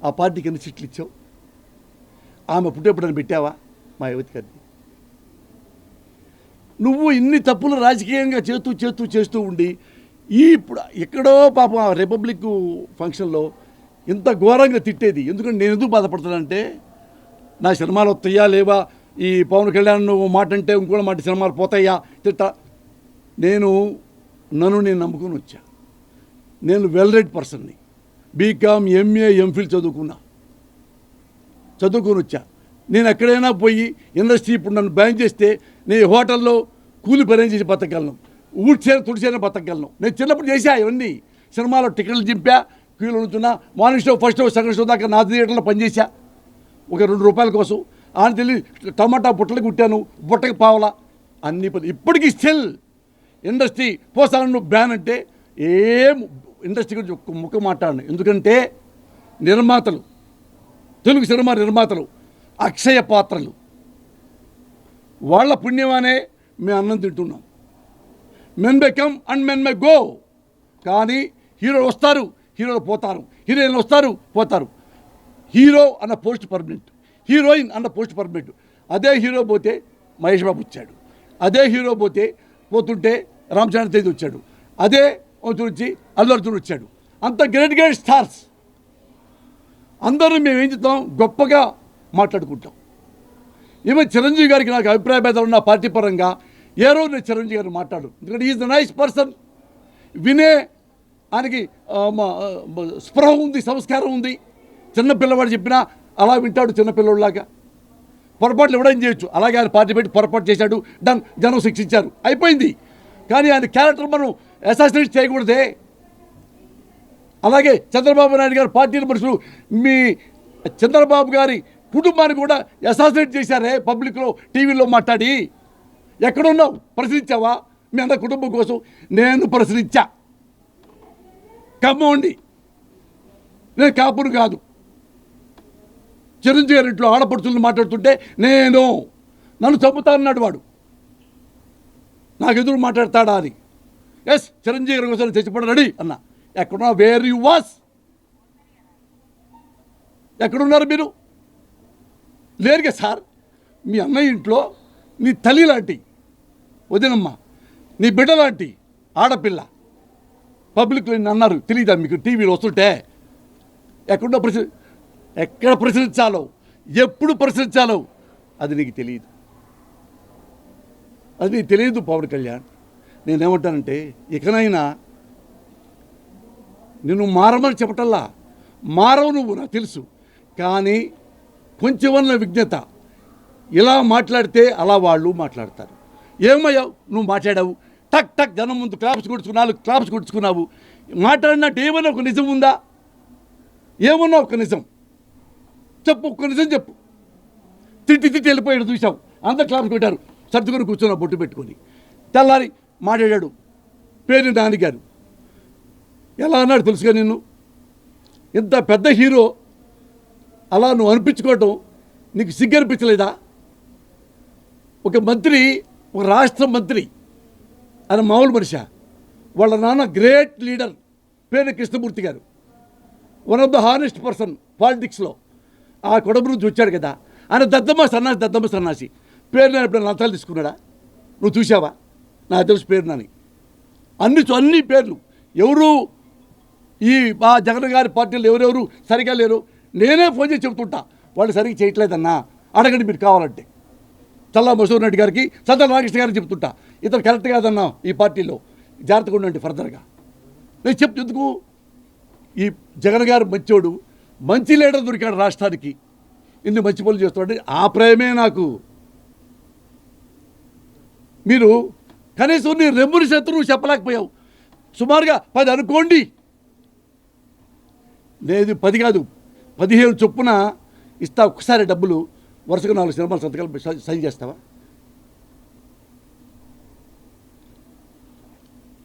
ఆ పార్టీకి ఎన్ని సీట్లు ఇచ్చావు? ఆమె పుట్టేప్పుడని పెట్టావా మా యువతి గారిని? నువ్వు ఇన్ని తప్పులు రాజకీయంగా చేస్తూ ఉండి ఇప్పుడు ఎక్కడో పాపం ఆ రిపబ్లిక్ ఫంక్షన్లో ఇంత ఘోరంగా తిట్టేది. ఎందుకంటే నేను ఎందుకు బాధపడుతున్నానంటే, నా సినిమాలు వస్తాయా లేవా, ఈ పవన్ కళ్యాణ్ నువ్వు మాట అంటే ఇంకో మాట సినిమాలు పోతాయా తిట్టా. నన్ను నేను నమ్ముకొని వచ్చా. నేను వెల్ రెడ్ పర్సన్ని, బీకామ్ ఎంఏ ఎంఫిల్ చదువుకొని వచ్చా. నేను ఎక్కడైనా పోయి ఇండస్ట్రీ ఇప్పుడు నన్ను బ్యాన్ చేస్తే నేను హోటల్లో కూలి పని చేసి బతకగలను, తుడిచేన బతకగలను. నేను చిన్నప్పుడు చేశా ఇవన్నీ. సినిమాలో టికెట్లు చింపా, క్యూలో ఉంటున్నా, morning show, first show, second show దాకా నా థియేటర్లో పనిచేశా ఒక ₹2 కోసం. అని తెలియ టమాటా బుట్టలు కుట్టాను, బుట్టకి పావలా, అన్ని పని. ఇప్పటికీ స్టిల్ ఇండస్ట్రీ పోసాను బ్యాన్ అంటే ఏం ఇండస్ట్రీ గురించి ఒక్క ముక్క మాట్లాడను. ఎందుకంటే నిర్మాతలు, తెలుగు సినిమా నిర్మాతలు అక్షయ పాత్రలు, వాళ్ళ పుణ్యమానే మేము అన్నం తింటున్నాం. Men may come and men may go. కానీ హీరోలు వస్తారు, హీరోలు పోతారు, హీరోయిన్లు వస్తారు పోతారు. హీరో అన్న పోస్ట్ పర్మనెంట్, హీరోయిన్ అన్న పోస్ట్ పర్మనెంట్. అదే హీరో పోతే మహేష్ బాబు వచ్చాడు, అదే హీరో పోతుంటే రామచంద్ర తేజ్ వచ్చాడు, అదే వచ్చి అల్లు అర్జున్ వచ్చాడు. అంత గ్రేట్ స్టార్స్ అందరూ మేము ఏం చేస్తాం, గొప్పగా మాట్లాడుకుంటాం. ఈవెన్ చిరంజీవి గారికి నాకు అభిప్రాయ భేదాలు ఉన్న పార్టీ పరంగా ఏ రోజు నేను చిరంజీవి గారిని మాట్లాడు. ఎందుకంటే ఈజ్ ద నైస్ పర్సన్, వినే ఆయనకి స్పృహ ఉంది, సంస్కారం ఉంది. చిన్న పిల్లవాడు చెప్పినా అలా వింటాడు, చిన్నపిల్లలాగా. పొరపాట్లు ఎవడైనా చేయొచ్చు, అలాగే ఆయన పార్టీ పెట్టి పొరపాటు చేశాడు, డన్, జనం శిక్షించారు, అయిపోయింది. కానీ ఆయన క్యారెక్టర్ మనం అసాసినేట్ చేయకూడదే. అలాగే చంద్రబాబు నాయుడు గారు పార్టీల మనుషులు మీ చంద్రబాబు గారి కుటుంబాన్ని కూడా అసాసినేట్ చేశారే పబ్లిక్లో, టీవీలో మాట్లాడి. ఎక్కడున్నావు? ప్రశ్నించావా మీ అందరి కుటుంబం కోసం? నేను ప్రశ్నించా. కమ్మండి, నేను కాపురు కాదు. చిరంజీవి గారి ఇంట్లో ఆడపడుచులను మాట్లాడుతుంటే నన్ను చంపుతానన్నాడు వాడు. నాకు ఎదురు మాట్లాడతాడా అని. ఎస్, చిరంజీవి గారి కోసం చచ్చిపోవడం రెడీ అన్న. ఎక్కడున్నా? Where you was? ఎక్కడున్నారు మీరు? లేరుగా సార్. మీ అన్నయ్య ఇంట్లో నీ తల్లి లాంటి వదినమ్మ, నీ బిడ్డ లాంటి ఆడపిల్ల పబ్లిక్లో అన్నారు, తెలియదా మీకు? టీవీలో వస్తుంటే ఎక్కడున్నా ఎక్కడ ప్రశ్నించాలో, ఎప్పుడు ప్రశ్నించాలో అది నీకు తెలియదు. అది నీకు తెలియదు పవన్ కళ్యాణ్. నేనేమంటానంటే, ఇకనైనా నిన్ను మారమని చెప్పటల్లా, మారవు నువ్వు, నాకు తెలుసు. కానీ కొంచెమన్న విజ్ఞత. ఇలా మాట్లాడితే అలా వాళ్ళు మాట్లాడతారు. ఏమయ్యావు నువ్వు మాట్లాడావు, టక్ టక్ జనం ముందు క్లాప్స్ కొడుచుకున్నావు. మాట్లాడినట్టు ఏమన్నా ఒక నిజం ఉందా? ఏమన్నా ఒక నిజం చెప్పు, ఒక్క నిజం చెప్పు. తిట్టి వెళ్ళిపోయాడు, చూసావు, అందరు క్లాప్స్ కొట్టారు, సర్దుకొని కూర్చున్నావు బొట్టు పెట్టుకొని. తెల్లారి మాట్లాడాడు పేరు నాన్నగారు. ఎలా అన్నాడు తెలుసుగా నిన్ను? ఇంత పెద్ద హీరో అలా నువ్వు అనిపించుకోవటం నీకు సిగ్గు అనిపించలేదా? ఒక మంత్రి, ఒక రాష్ట్ర మంత్రి, ఆయన మామూలు మనిషి. వాళ్ళ నాన్న గ్రేట్ లీడర్, పేరు కృష్ణమూర్తి గారు, one of the honest person పాలిటిక్స్లో. ఆ కొడబు నుంచి వచ్చాడు కదా ఆయన. దద్దమ్మ సన్నాసి పేరు నేను ఎప్పుడైనా లంచాలు తీసుకున్నాడా? నువ్వు చూసావా? నాకు తెలుసు పేరు నాని. అన్ని పేర్లు. ఎవరు ఈ మా జగన్ గారి పార్టీలు ఎవరెవరు సరిగా లేరు నేనే ఫోన్ చేసి చెబుతుంటా. వాళ్ళు సరిగ్గా చేయట్లేదన్నా, అడగండి మీరు కావాలంటే. చల్లా మసూర్ రెడ్డి గారికి, సంతల రామకృష్ణ గారికి చెప్తుంటా, ఇతను కరెక్ట్ కాదన్నా ఈ పార్టీలో, జాగ్రత్తగా ఉండండి ఫర్దర్గా. నేను ఎందుకు? ఈ జగన్ గారు మంచోడు, మంచి లీడర్ దొరికాడు రాష్ట్రానికి, ఇన్ని మంచి పనులు చేస్తాడు. ఆ ప్రేమే నాకు. మీరు కనీసం నీ రెమ్ముని శత్రువు చెప్పలేకపోయావు. సుమారుగా 10 అనుకోండి, లేదు 10 కాదు 15 చొప్పున ఇస్తా. ఒక్కసారి డబ్బులు వరుసగా 4 సినిమాలు సంతకాలు సైన్ చేస్తావా?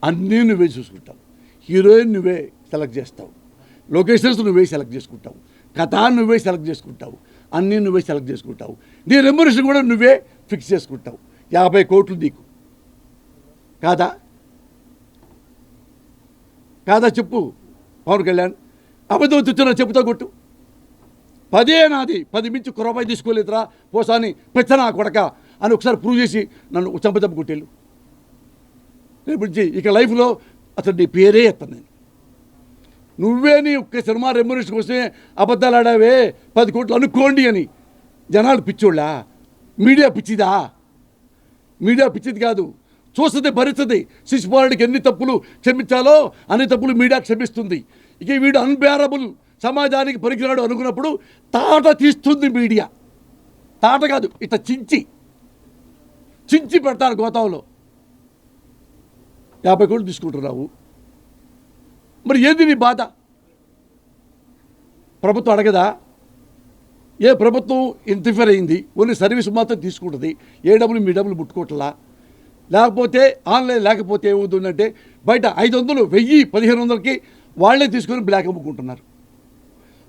అన్నీ నువ్వే చూసుకుంటావు. హీరోయిన్ నువ్వే సెలెక్ట్ చేస్తావు, లొకేషన్స్ నువ్వే సెలెక్ట్ చేసుకుంటావు, కథ నువ్వే సెలెక్ట్ చేసుకుంటావు, అన్నీ నువ్వే సెలెక్ట్ చేసుకుంటావు. నీ రెమ్యునరేషన్ కూడా నువ్వే ఫిక్స్ చేసుకుంటావు. 50 కోట్లు నీకు కాదా? కాదా చెప్పు పవన్ కళ్యాణ్. అబద్ధం తెచ్చున్నా చెప్పుతా కొట్టు. 10 నాది, 10 మించి ఒక్క రూపాయి తీసుకోలేదురా పోసాని పెచ్చనా కొడక అని ఒకసారి ప్రూవ్ చేసి నన్ను చంప కొట్టేళ్ళు. రేపు ఇక లైఫ్లో అసలు నీ పేరే ఎత్తాను నేను. నువ్వే నీ ఒక్క సినిమా రెమ్యునరేషన్ కోసమే అబద్ధాలు ఆడావే 10 కోట్లు అనుకోండి అని. జనాలు పిచ్చోళ్ళా? మీడియా పిచ్చిదా? మీడియా పిచ్చిది కాదు, చూస్తుంది భరిస్తుంది. శిశుపాలుడికి ఎన్ని తప్పులు క్షమించాలో అన్ని తప్పులు మీడియా క్షమిస్తుంది. ఇక వీడు అన్బేరబుల్, సమాజానికి పనికిరాడు అనుకున్నప్పుడు తాట తీస్తుంది మీడియా. తాట కాదు, ఇట్లా చించి పెడతారు గోతాంలో. 50 కోట్లు తీసుకుంటున్నావు, మరి ఏంది నీ బాధ? ప్రభుత్వం అడగదా? ఏ ప్రభుత్వం ఇంటర్ఫియర్ అయింది? ఓన్లీ సర్వీస్ మాత్రం తీసుకుంటుంది. ఏ డబ్బులు మీ డబ్బులు ముట్టుకోవట్లా. లేకపోతే ఆన్లైన్ లేకపోతే ఏమవుతుందంటే బయట 500, 1000, 1500కి వాళ్ళే తీసుకొని బ్లాక్ అమ్ముకుంటున్నారు.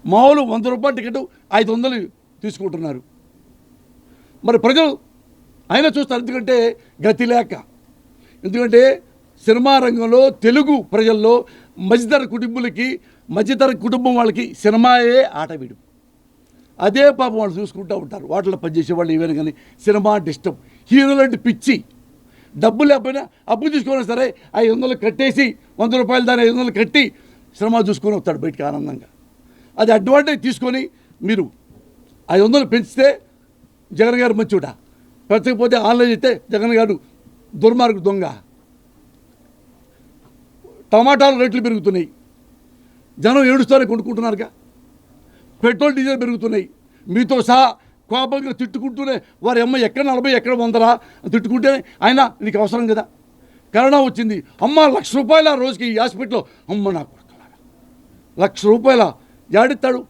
మామూలు 100 రూపాయల టికెట్ 500 తీసుకుంటున్నారు. మరి ప్రజలు అయినా చూస్తారు, ఎందుకంటే గతి లేక. ఎందుకంటే సినిమా రంగంలో తెలుగు ప్రజల్లో మధ్యతర కుటుంబం వాళ్ళకి సినిమాయే ఆట వీడు. అదే పాపం వాళ్ళు చూసుకుంటూ ఉంటారు. వాటిలో పనిచేసే వాళ్ళు ఏమైనా కానీ సినిమా అంటే ఇష్టం. హీరోలు అంటే పిచ్చి. డబ్బు లేకపోయినా అప్పు తీసుకున్నా సరే 500 కట్టేసి 100 రూపాయలు దాన్ని 500 కట్టి సినిమా చూసుకొని వస్తాడు బయటికి ఆనందంగా. అది అడ్వాంటేజ్ తీసుకొని మీరు 500 పెంచితే జగన్ గారు మంచోట, పెంచకపోతే ఆన్లైన్ అయితే జగన్ గారు దుర్మార్గు దొంగ. టమాటాలు రేట్లు పెరుగుతున్నాయి, జనం ఏడుస్తారే కొనుక్కుంటున్నారుగా. పెట్రోల్ డీజిల్ పెరుగుతున్నాయి, మీతో సహా కోపంగా తిట్టుకుంటూనే వారి అమ్మ ఎక్కడ 40 ఎక్కడ 100 తిట్టుకుంటే ఆయన నీకు అవసరం కదా. కరోనా వచ్చింది, అమ్మ 1,00,000 రూపాయల రోజుకి ఈ హాస్పిటల్లో. అమ్మ నాకు 1,00,000 రూపాయల జాడిస్తాడు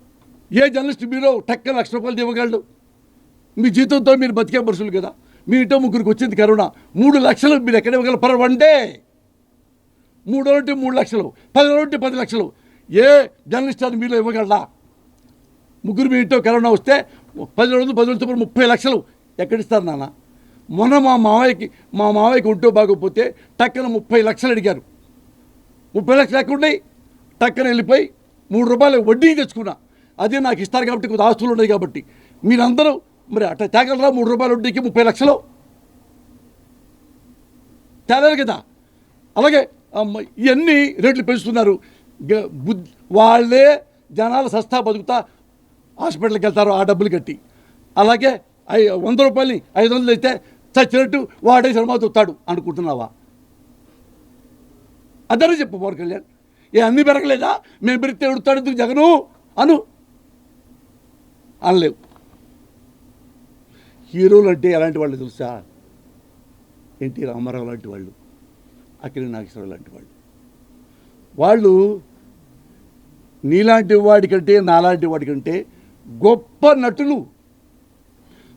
ఏ జర్నలిస్ట్? మీరు టక్క 1,00,000 రూపాయలు ఇవ్వగలడు? మీ జీతంతో మీరు బతికే మనుషులు కదా. మీ ఇంట్లో 3 వచ్చింది కరోనా, 3 లక్షలు మీరు ఎక్కడ ఇవ్వగలరు పర్ వన్ డే? 3 రోజులంటే 3 లక్షలు, 10 రోజులంటే 10 లక్షలు. ఏ జర్నలిస్ట్ అని మీరు ఇవ్వగలరా? 3 మీ ఇంట్లో కరోనా వస్తే 10 రోజులు 30 లక్షలు ఎక్కడిస్తారు నాన్న? మొన్న మా మావయ్యకి ఒంటో బాగోకపోతే టక్కన 30 లక్షలు అడిగారు. 30 లక్షలు ఎక్కడున్నాయి? టక్కన వెళ్ళిపోయి 3 రూపాయలు వడ్డీ తెచ్చుకున్నా. అదే నాకు ఇస్తారు కాబట్టి కొద్ది ఆస్తులు ఉన్నాయి కాబట్టి. మీరందరూ మరి అట్లా తేగలరా? 3 రూపాయల వడ్డీకి 30 లక్షలు తేలేరు కదా. అలాగే ఇవన్నీ రేట్లు పెంచుతున్నారు. వాళ్ళే జనాలు సస్తా బతుకుతా హాస్పిటల్కి వెళ్తారు ఆ డబ్బులు కట్టి. అలాగే 100 రూపాయలని 500 అయితే చచ్చినట్టు వాడే సినిమా చూస్తాడు అనుకుంటున్నావా? అదనే చెప్పు పవన్ కళ్యాణ్. అన్నీ పెరగలేదా? మేము పెరిగితే ఎడుతాడు ఎందుకు జగను అనలేవు. హీరోలు అంటే ఎలాంటి వాళ్ళు తెలుసా? ఎన్టీ రామారావు లాంటి వాళ్ళు, అక్కినేని నాగేశ్వరరావు లాంటి వాళ్ళు నీలాంటి వాడికంటే నాలాంటి వాడికంటే గొప్ప నటులు.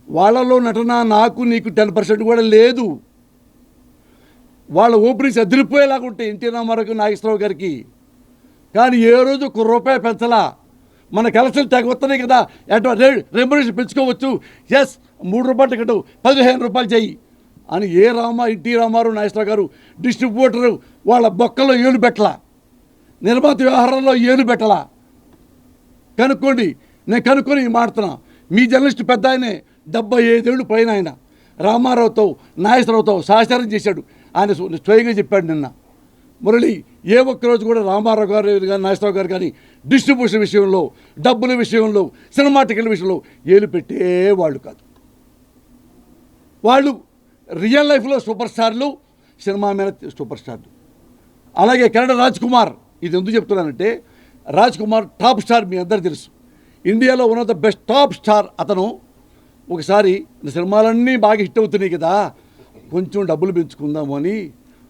వాళ్ళలో నటన నాకు నీకు 10% కూడా లేదు. వాళ్ళ ఓపెనింగ్స్ అదిరిపోయేలాగా ఉంటాయి ఎన్టీ రామారావు నాగేశ్వరరావు గారికి. కానీ ఏ రోజు ₹1 పెంచలా. మన కలెక్షన్లు తెగొస్తున్నాయి కదా, రెమ్యునరేషన్ పెంచుకోవచ్చు. 3 రూపాయలు టికెట్ 15 రూపాయలు చెయ్యి అని ఎన్టీ రామారావు నాగేశ్వరరావు గారు డిస్ట్రిబ్యూటరు వాళ్ళ బొక్కలో ఏలు పెట్టలా, నిర్మాత వ్యవహారంలో ఏలు పెట్టలా. కనుక్కోండి, నేను కనుక్కొని మాడుతున్నా. మీ జర్నలిస్ట్ పెద్ద ఆయనే 75 ఏళ్ళు పైన ఆయన రామారావుతో నాగేశ్వరరావుతో సహచారం చేశాడు. ఆయన స్వయంగా చెప్పాడు నిన్న. మురళి ఏ ఒక్కరోజు కూడా రామారావు గారు కానీ నాగేశ్వరరావు గారు కానీ డిస్ట్రిబ్యూషన్ విషయంలో, డబ్బుల విషయంలో, సినిమా టికెట్ల విషయంలో ఏలు పెట్టేవాళ్ళు కాదు. వాళ్ళు రియల్ లైఫ్లో సూపర్ స్టార్లు, సినిమా మీద సూపర్ స్టార్లు. అలాగే కన్నడ రాజ్ కుమార్. ఇది ఎందుకు చెప్తున్నానంటే రాజ్ కుమార్ టాప్ స్టార్, మీ అందరూ తెలుసు. ఇండియాలో one of the best top star అతను. ఒకసారి సినిమాలన్నీ బాగా హిట్ అవుతున్నాయి కదా, కొంచెం డబ్బులు పెంచుకుందాము అని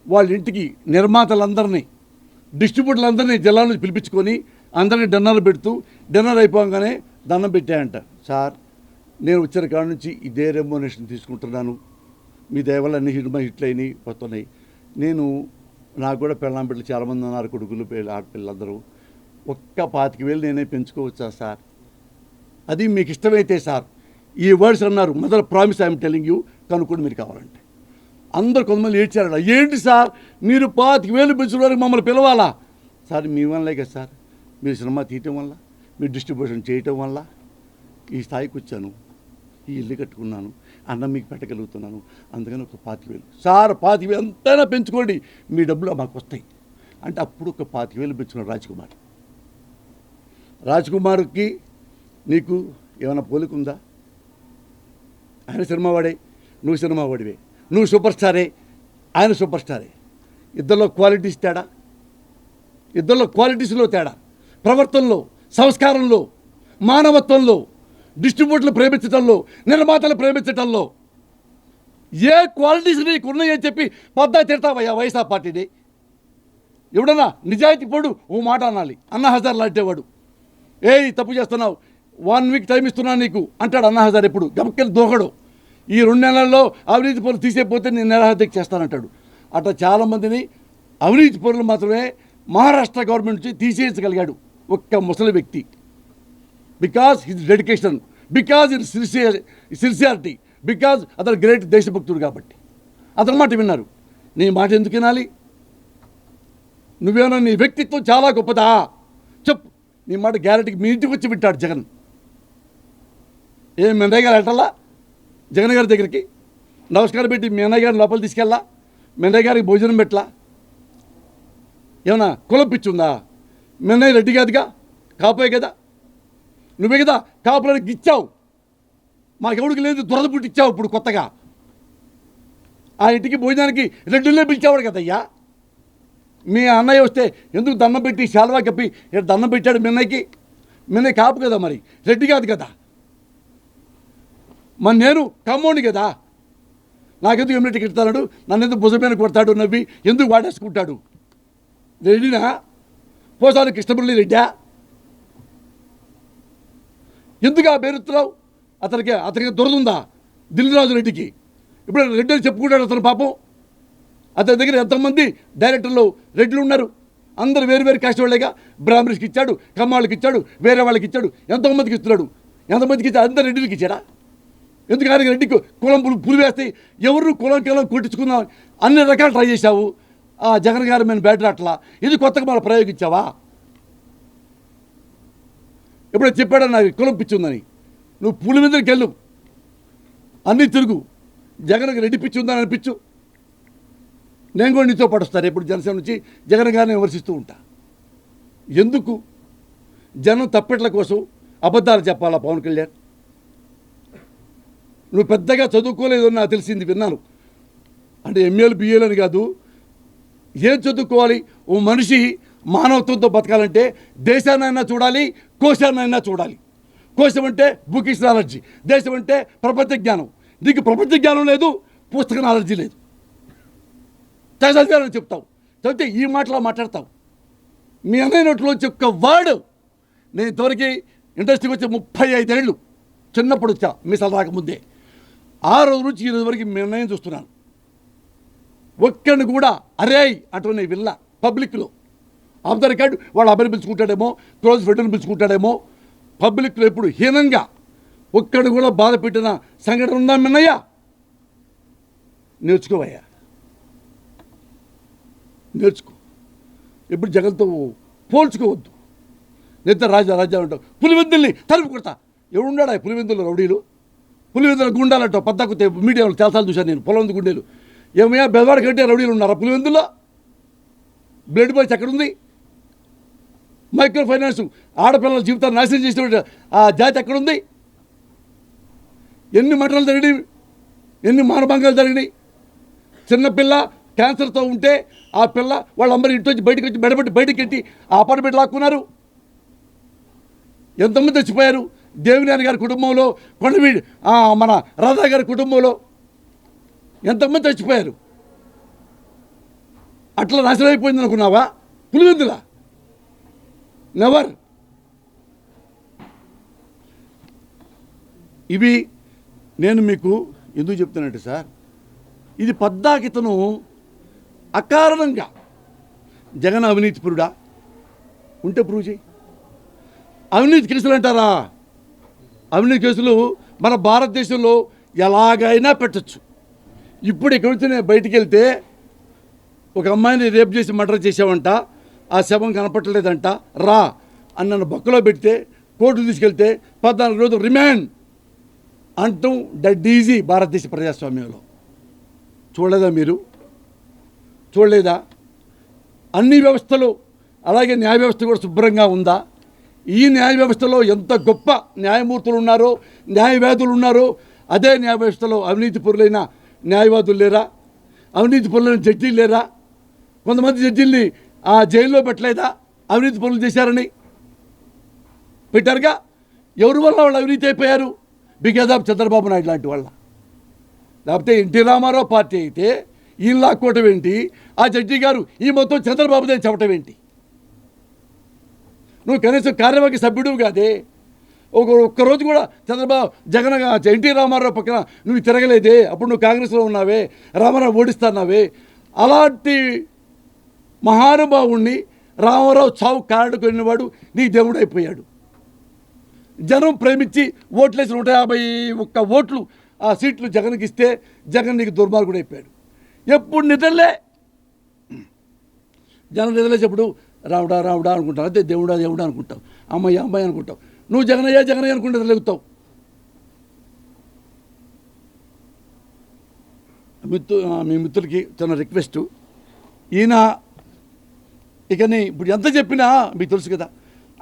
వాళ్ళ ఇంటికి నిర్మాతలందరినీ, డిస్ట్రిబ్యూటర్లందరినీ జిల్లా నుంచి పిలిపించుకొని అందరినీ డిన్నర్ పెడుతూ, డిన్నర్ అయిపోగానే దండం పెట్టాయంట. సార్, నేను వచ్చిన కాడ నుంచి ఇదే రెమ్యునరేషన్ తీసుకుంటున్నాను, మీ దయవల్ల అన్ని హిట్లు అయినాయి వస్తున్నాయి. నాకు కూడా పెళ్ళాం బిడ్డలు చాలామంది ఉన్నారు, కొడుకులు ఆడపిల్లలందరూ. ఒక్క 25,000 నేనే పెంచుకోవచ్చా సార్? అది మీకు ఇష్టమైతే సార్. ఈ వర్డ్స్ అన్నారు. Mother promise I'm telling you, కనుక్కోండి మీరు కావాలంటే. అందరు కొంతమంది ఏడ్చారట. ఏంటి సార్ మీరు 25,000 పెంచుకోవడానికి మమ్మల్ని పిలవాలా? సార్ మీ వల్లే కదా సార్, మీరు సినిమా తీయటం వల్ల, మీరు డిస్ట్రిబ్యూషన్ చేయటం వల్ల ఈ స్థాయికి వచ్చాను, ఈ ఇల్లు కట్టుకున్నాను, అన్నం మీకు పెట్టగలుగుతున్నాను, అందుకని ఒక 25,000 సార్ 25,000 ఎంతైనా పెంచుకోండి, మీ డబ్బులు మాకు వస్తాయి అంటే అప్పుడు ఒక 25,000 పెంచుకున్నాడు రాజ్ కుమార్కి నీకు ఏమైనా పోలికుందా? ఆయన సినిమా వాడే, నువ్వు సినిమా వాడివే, నువ్వు సూపర్ స్టారే, ఆయన సూపర్ స్టారే. ఇద్దరిలో క్వాలిటీస్ తేడా, ఇద్దరిలో క్వాలిటీస్లో తేడా, ప్రవర్తనలో, సంస్కారంలో, మానవత్వంలో, డిస్ట్రిబ్యూటర్లు ప్రేమించడంలో, నిర్మాతలు ప్రేమించడంలో ఏ క్వాలిటీస్ నీకు ఉన్నాయని చెప్పి పద్దా తిడతావయ్యా వైఎస్ఆర్ పార్టీని. ఎవడన్నా నిజాయితీ పడు ఓ మాట అనాలి. అన్నా హజార్ లాంటేవాడు తప్పు చేస్తున్నావు, 1 వీక్ టైం ఇస్తున్నాను నీకు అంటాడు అన్నా హజార్. ఎప్పుడు గమకెళ్ళి దూకడు. ఈ 2 నెలల్లో అవినీతి పనులు తీసేపోతే నేను నిరాహారదీక్ష చేస్తానంటాడు. అట్లా చాలామందిని అవినీతి పనులు మాత్రమే మహారాష్ట్ర గవర్నమెంట్ నుంచి తీసేయించగలిగాడు ఒక్క ముసలి వ్యక్తి. Because his dedication, because his sincerity, because అతను గ్రేట్ దేశభక్తుడు కాబట్టి అతని మాట విన్నారు. నీ మాట ఎందుకు వినాలి? నువ్వేమన్నా నీ వ్యక్తిత్వం చాలా గొప్పదా చెప్పు. నీ మాట గ్యారెంటీకి మీ ఇంటికి వచ్చి వింటాడు జగన్. మీ అన్నయ్య గారు వెళ్ళాలా జగన్ గారి దగ్గరికి? నమస్కారం పెట్టి మీ అన్నయ్య గారిని లోపల తీసుకెళ్ళా? మీ అన్నయ్య గారికి భోజనం పెట్టలా? ఏమన్నా కులం పిచ్చుందా? మీ అన్నయ్య రెడ్డి కాదుగా, కాపోయే కదా, నువ్వే కదా కాపులకు ఇచ్చావు. మాకెవడికి లేదు, దురద పుట్టి ఇచ్చావు. ఇప్పుడు కొత్తగా ఆ ఇంటికి భోజనానికి రెడ్డిలో పిలిచేవాడు కదయ్యా. మీ అన్నయ్య వస్తే ఎందుకు దండం పెట్టి శాల్వా కప్పి దండం పెట్టాడు మీ అన్నయ్యకి? మీ అన్నయ్య కాపు కదా, మరి రెడ్డి కాదు కదా. మరి నేను కమ్మోని కదా, నాకెందుకు ఎమ్మెల్యేకి ఇస్తాడు, నన్ను ఎందుకు భుజమైన కొడతాడు, నవ్వి ఎందుకు వాడేసుకుంటాడు? రెడ్డినా? పోసాలు కృష్ణమురళి రెడ్డా? ఎందుకు ఆ పేరుతున్నావు? అతనికి దొరదుందా దిల్రాజు రెడ్డికి? ఇప్పుడు రెడ్డి అని చెప్పుకుంటాడు అతను. పాపం అతని దగ్గర ఎంతమంది డైరెక్టర్లు రెడ్లు ఉన్నారు, అందరు వేరు వేరు కాస్ట్ వాళ్ళేగా. బ్రాహ్మణ్స్కి ఇచ్చాడు, కమ్మాళ్ళకి ఇచ్చాడు, వేరే వాళ్ళకి ఇచ్చాడు, ఎంతోమందికి ఇస్తున్నాడు. ఎంతమందికి ఇచ్చాడు? అందరు రెడ్డికి ఇచ్చాడా? ఎందుకు ఆయన రెడ్డికి కులం పులి వేస్తే ఎవరు కులం కొట్టించుకుందాం అన్ని రకాలు ట్రై చేశావు. ఆ జగన్ గారు మేము బ్యాటరీ అట్లా ఇది కొత్తగా మన ప్రయోగించావా? ఎప్పుడో చెప్పాడా నాకు కులం పిచ్చుందని? నువ్వు పులి మీదకి వెళ్ళు, అన్నీ తిరుగు, జగన్కి రెడ్డి పిచ్చి ఉందని అనిపించు. నేను కూడా నీతో పడుస్తాను. ఎప్పుడు జనసేన నుంచి జగన్ గారిని విమర్శిస్తూ ఉంటా. ఎందుకు? జనం తప్పెట్ల కోసం అబద్ధాలు చెప్పాలా పవన్ కళ్యాణ్? నువ్వు పెద్దగా చదువుకోలేదు నాకు తెలిసింది, విన్నాను. అంటే ఎంఏలు బిఏలు అని కాదు, ఏం చదువుకోవాలి? ఓ మనిషి మానవత్వంతో బతకాలంటే దేశాన్నైనా చూడాలి, కోశాన్నైనా చూడాలి. కోశం అంటే బుకిష్ నాలెడ్జీ, దేశం అంటే ప్రపంచ జ్ఞానం. నీకు ప్రపంచ జ్ఞానం లేదు, పుస్తక నాలెడ్జీ లేదు. చదివాలని చెప్తావు, చదివితే ఈ మాటలా మాట్లాడతావు. మీ అన్నయ్య నోట్లోంచి ఒక్క వర్డ్. నేను ఇంతవరకు ఇండస్ట్రీకి వచ్చి 35 ఏళ్ళు, చిన్నప్పుడు వచ్చా మీసాలు రాకముందే. ఆ రోజు నుంచి ఈ రోజు వరకు మీ అన్నయ్యని చూస్తున్నాను. ఒక్కడిని కూడా అరే అంటూ నేను విల్లా పబ్లిక్లో. ఆఫ్ ద రికార్డు వాడు అబ్బాయిని పిలుచుకుంటాడేమో, క్లోజ్ ఫ్రెండ్ని పిలుచుకుంటాడేమో. పబ్లిక్లో ఎప్పుడు హీనంగా ఒక్కడు కూడా బాధ పెట్టిన సంఘటన ఉందా మిన్నయ్య? నేర్చుకోవయ్యా, నేర్చుకో. ఎప్పుడు జగన్తో పోల్చుకోవద్దు. లేదా రాజా అంటావు, పులివెందుల్ని తలుపు కొడతా. ఎవడున్నాడా పులివెందులు రౌడీలు? పులివెందుల గుండాలంటావు. పద్దాకు మీడియాలో చాలాసార్లు చూశాను నేను. పొలం గుండెలు ఏమయ్యా బెదవాడ కంటే రౌడీలు ఉన్నారా పులివెందుల్లో? బ్లడ్ బాయ్స్ ఎక్కడుంది? మైక్రో ఫైనాన్స్ ఆడపిల్లల జీవితాన్ని నాశనం చేసిన ఆ జాతి ఎక్కడుంది? ఎన్ని మటలు జరిగినాయి, ఎన్ని మానభంగాలు జరిగినాయి. చిన్నపిల్ల క్యాన్సర్తో ఉంటే ఆ పిల్ల వాళ్ళందరూ ఇంటి వచ్చి బయటకు వచ్చి మెడబెట్టి బయటకు ఎట్టి ఆ అపార్ట్మెంట్ లాక్కున్నారు. ఎంతమంది చచ్చిపోయారు? దేవినేని గారి కుటుంబంలో, కొండవీడి మన రాధా గారి కుటుంబంలో ఎంతమంది చచ్చిపోయారు? అట్లా నాశనం అయిపోయింది అనుకున్నావా పులివెందులా? నెవర్. ఇవి నేను మీకు ఎందుకు చెప్తానంటే సార్, ఇది పద్దాకితను అకారణంగా జగన్ అవినీతిపరుడా ఉంటే ప్రూవ్ చేయి. అవినీతి కేసులు అంటారా? అవినీతి కేసులు మన భారతదేశంలో ఎలాగైనా పెట్టచ్చు. ఇప్పుడు ఇక్కడి నుంచి నేను బయటికి వెళ్తే ఒక అమ్మాయిని రేప్ చేసి మర్డర్ చేసావంట, ఆ శవం కనపట్టలేదంట, రా అని నన్ను బొక్కలో పెడితే కోర్టు తీసుకెళ్తే 14 రోజులు రిమాండ్ అంటూ డెడ్ ఈజీ భారతదేశ ప్రజాస్వామ్యంలో. చూడలేదా మీరు? చూడలేదా? అన్ని వ్యవస్థలు అలాగే న్యాయ వ్యవస్థ కూడా శుభ్రంగా ఉందా? ఈ న్యాయ వ్యవస్థలో ఎంత గొప్ప న్యాయమూర్తులు ఉన్నారో, న్యాయవాదులు ఉన్నారో, అదే న్యాయ వ్యవస్థలో అవినీతి పరులైన న్యాయవాదులు లేరా? అవినీతి పరులైన జడ్జీలు లేరా? కొంతమంది జడ్జీల్ని ఆ జైల్లో పెట్టలేదా అవినీతి పనులు చేశారని? పెట్టారుగా. ఎవరి వల్ల వాళ్ళు అవినీతి అయిపోయారు? బికాజ్ ఆఫ్ చంద్రబాబు నాయుడు లాంటి వాళ్ళ. లేకపోతే ఎన్టీ రామారావు పార్టీ అయితే ఈయన లాక్కోవటం ఏంటి? ఆ జడ్జి గారు ఈ మొత్తం చంద్రబాబుదే చెప్పటం ఏంటి? నువ్వు కనీసం కార్యవర్గ సభ్యుడు కాదే. ఒక్కరోజు కూడా చంద్రబాబు జగన్ ఎన్టీ రామారావు పక్కన నువ్వు తిరగలేదే. అప్పుడు నువ్వు కాంగ్రెస్లో ఉన్నావే, రామారావు ఓడిస్తున్నావే. అలాంటి మహానుభావుణ్ణి రామారావు చావు కారణ కొనివాడు నీ దేవుడైపోయాడు. జనం ప్రేమించి ఓట్లేసి 151 ఓట్లు ఆ సీట్లు జగన్కి ఇస్తే జగన్ నీకు దుర్మార్గుడు అయిపోయాడు. ఎప్పుడు నిద్రలే, జనం నిద్రలేసేప్పుడు రావుడా రావుడా అనుకుంటావు, అదే దేవుడా దేవుడా అనుకుంటావు, అమ్మాయి అమ్మాయి అనుకుంటావు. నువ్వు జగనయ్య జగనయ్య అనుకుంటే నిద్రలేగుతావు. మీ మిత్రులకి చిన్న రిక్వెస్ట్, ఈయన ఇకని ఇప్పుడు ఎంత చెప్పినా మీకు తెలుసు కదా,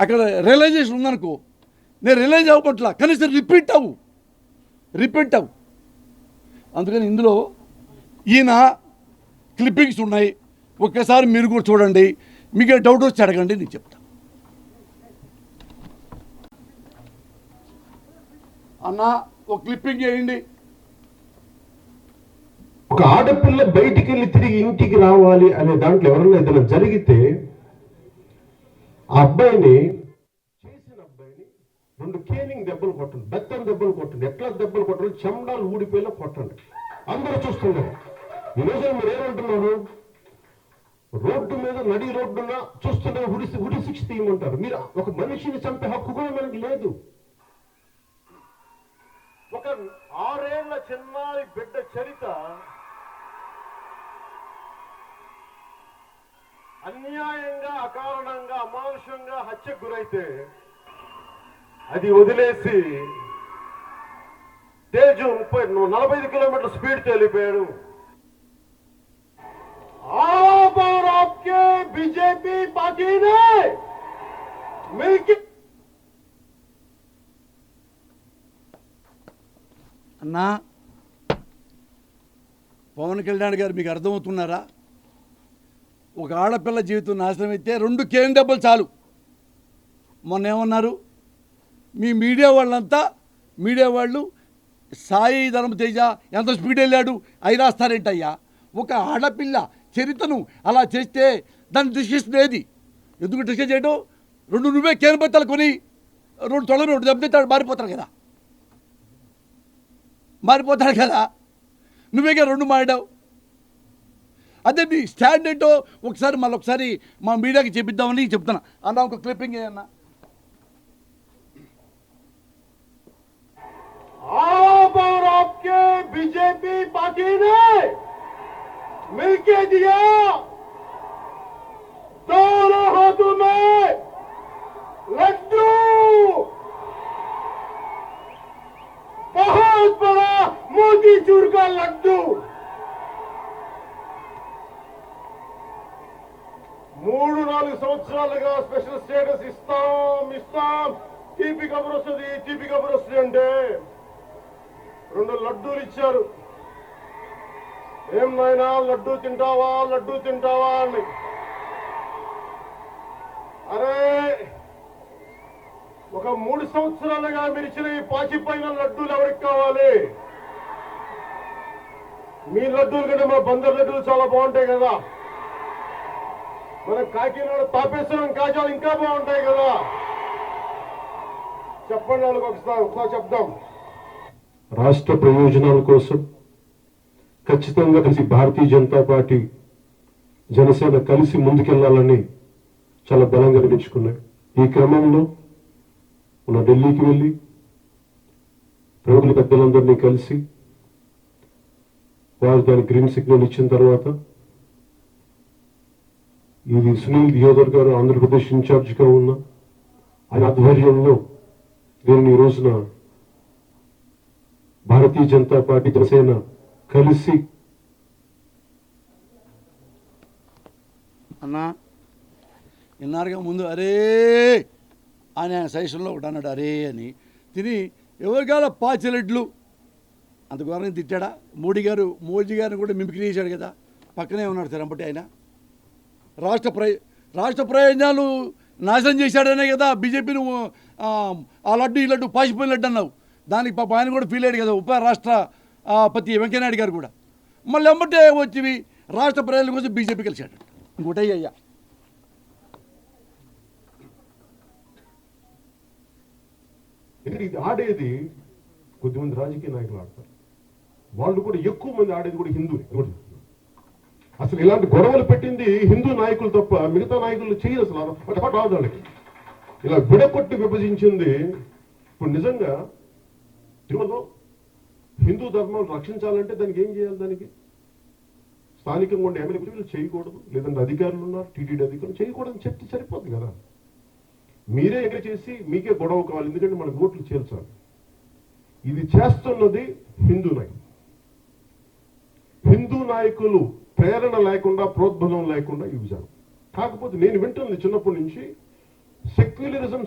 అక్కడ రియలైజేషన్ ఉందనుకో, నేను రియలైజ్ అవ్వట్లా, కనీసం రిపీట్ అవ్వు. అందుకని ఇందులో ఈయన క్లిప్పింగ్స్ ఉన్నాయి, ఒక్కసారి మీరు కూడా చూడండి. మీకు డౌట్ వచ్చి అడగండి, నేను చెప్తా. అన్న ఒక క్లిప్పింగ్ వేయండి. ఒక ఆడపిల్ల బయటికి వెళ్ళి తిరిగి ఇంటికి రావాలి అనే దాంట్లో ఎవరైనా ఏదైనా జరిగితే ఆ అబ్బాయిని 2 కేనింగ్ దెబ్బలు కొట్టండి, బెత్తం దెబ్బలు కొట్టండి. ఎట్లా దెబ్బలు కొట్టండి? చెమడాలు ఊడిపోయేలా కొట్టండి. అందరూ చూస్తున్నారు. ఈ రోజు మీరు ఏమంటున్నారు? రోడ్డు మీద నడి రోడ్డున చూస్తున్నారు, ఉడి శిక్ష తీయమంటారు. మీరు ఒక మనిషిని చంపే హక్కు కూడా మనకి లేదు. ఒక 6 ఏళ్ల చిన్నారి బిడ్డ చరిత అన్యాయంగా, అకారణంగా, అమానుషంగా హత్యకు గురైతే అది వదిలేసి తేజు 45 కిలోమీటర్ల స్పీడ్ వెళ్ళిపోయాడు. आप और आपके बीजेपी पार्टी ने मिलकर అన్నా పవన్ కళ్యాణ్ గారు మీకు అర్థమవుతున్నారా? ఒక ఆడపిల్ల జీవితం నాశనం అయితే 2 కేన్ దెబ్బలు చాలు. మొన్న ఏమన్నారు మీ మీడియా వాళ్ళు, సాయి ధర్మ తేజ ఎంత స్పీడ్ వెళ్ళాడు అయి రాస్తారేంటయ్యా? ఒక ఆడపిల్ల చరిత్రను అలా చేస్తే దాన్ని డిస్కషన్ ఏది? ఎందుకు డిస్కస్ చేయడం? 2 నువ్వే కేన్ బత్తాలు కొని 2 తొలగి 2 దెబ్బతాడు మారిపోతాడు కదా. నువ్వేగా 2 మాడావు. అదే నీ స్టాండ్ ఏంటో ఒకసారి మా మీడియాకి చెప్పిద్దామని చెప్తున్నా. అన్న ఒక క్లిప్పింగ్ అన్నా. आप और आपके बीजेपी पार्टी ने मिलके दिया दोनों हाथों में लड्डू, बहुत बड़ा मोतीचूर का लड्डू। 3-4 సంవత్సరాలుగా స్పెషల్ స్టేటస్ ఇస్తాం తీపి కబురు వస్తుంది అంటే 2 లడ్డూలు ఇచ్చారు. ఏం నాయనా లడ్డూ తింటావా అని. అరే ఒక 3 సంవత్సరాలుగా మీరు ఇచ్చిన ఈ పాచిపోయిన లడ్డూలు ఎవరికి కావాలి? మీ లడ్డూలు కంటే మా బందర్ లడ్డూలు చాలా బాగుంటాయి కదా. మన కాకినాడ తాపేశ్వరం కాజాలు ఇంకా బాగుంటాయి కదా. చెప్పండి వాళ్ళకి ఒకసారి చెప్దాం. రాష్ట్ర ప్రయోజనాల కోసం ఖచ్చితంగా కలిసి భారతీయ జనతా పార్టీ, జనసేన కలిసి ముందుకెళ్లాలని చాలా బలంగా నిలుచుకున్నాయి. ఈ క్రమంలో మన ఢిల్లీకి వెళ్ళి ప్రభుత్వ పెద్దలందరినీ కలిసి వారు దాని గ్రీన్ సిగ్నల్ ఇచ్చిన తర్వాత ఇది సునీల్ దియోదర్ గారు ఆంధ్రప్రదేశ్ ఇన్ఛార్జిగా ఉన్న ఆయన ఆధ్వర్యంలో నేను ఈ రోజున భారతీయ జనతా పార్టీ జనసేన కలిసి అన్నా ఇన్నారుగా ముందు అరే అని ఆయన సజెషన్లో ఒకటి అన్నాడు అరే అని తిని ఎవరికాల పాచిరెడ్లు అంత ఘోరంగా తిట్టాడా మోడీ గారిని కూడా మిమిక్రీ చేశాడు కదా పక్కనే ఉన్నాడు తెరంపటి ఆయన రాష్ట్ర ప్రయోజనాలు నాశనం చేశాడనే కదా బీజేపీని ఆ లడ్డు ఈ లడ్డు పాసిపోయిన లడ్డు అన్నావు దానికి పాప ఆయన కూడా ఫీల్ అయ్యాడు కదా ఉప రాష్ట్రపతి వెంకయ్యనాయుడు గారు కూడా మళ్ళీ ఎమ్మటే వచ్చి రాష్ట్ర ప్రయోజనాల కోసం బీజేపీ కలిశాడు ఇంకోటి అయ్యా ఎందుకంటే ఇది ఆడేది కొద్దిమంది రాజకీయ నాయకులు ఆడతారు, వాళ్ళు కూడా ఎక్కువ మంది ఆడేది కూడా హిందువులే. అసలు ఇలాంటి గొడవలు పెట్టింది హిందూ నాయకులు తప్ప మిగతా నాయకులు చేయరు. అసలు రాదు వాళ్ళకి. ఇలా విడకొట్టి విభజించింది. ఇప్పుడు నిజంగా తిరుమలలో హిందూ ధర్మం రక్షించాలంటే దానికి ఏం చేయాలి? దానికి స్థానికంగా ఉండే ఎమ్మెల్యే చేయకూడదు, లేదంటే అధికారులు ఉన్నారు టీటీడీ అధికారులు చేయకూడదని చెప్తే సరిపోతుంది కదా. మీరే ఎంకరేజ్ చేసి మీకే గొడవ కావాలి, ఎందుకంటే మన ఓట్లు చేర్చాలి. ఇది చేస్తున్నది హిందూ నాయకులు ప్రేరణ లేకుండా ప్రోద్బలం లేకుండా ఈ విజయం. కాకపోతే నేను వింటుంది చిన్నప్పటి నుంచి సెక్యులరిజం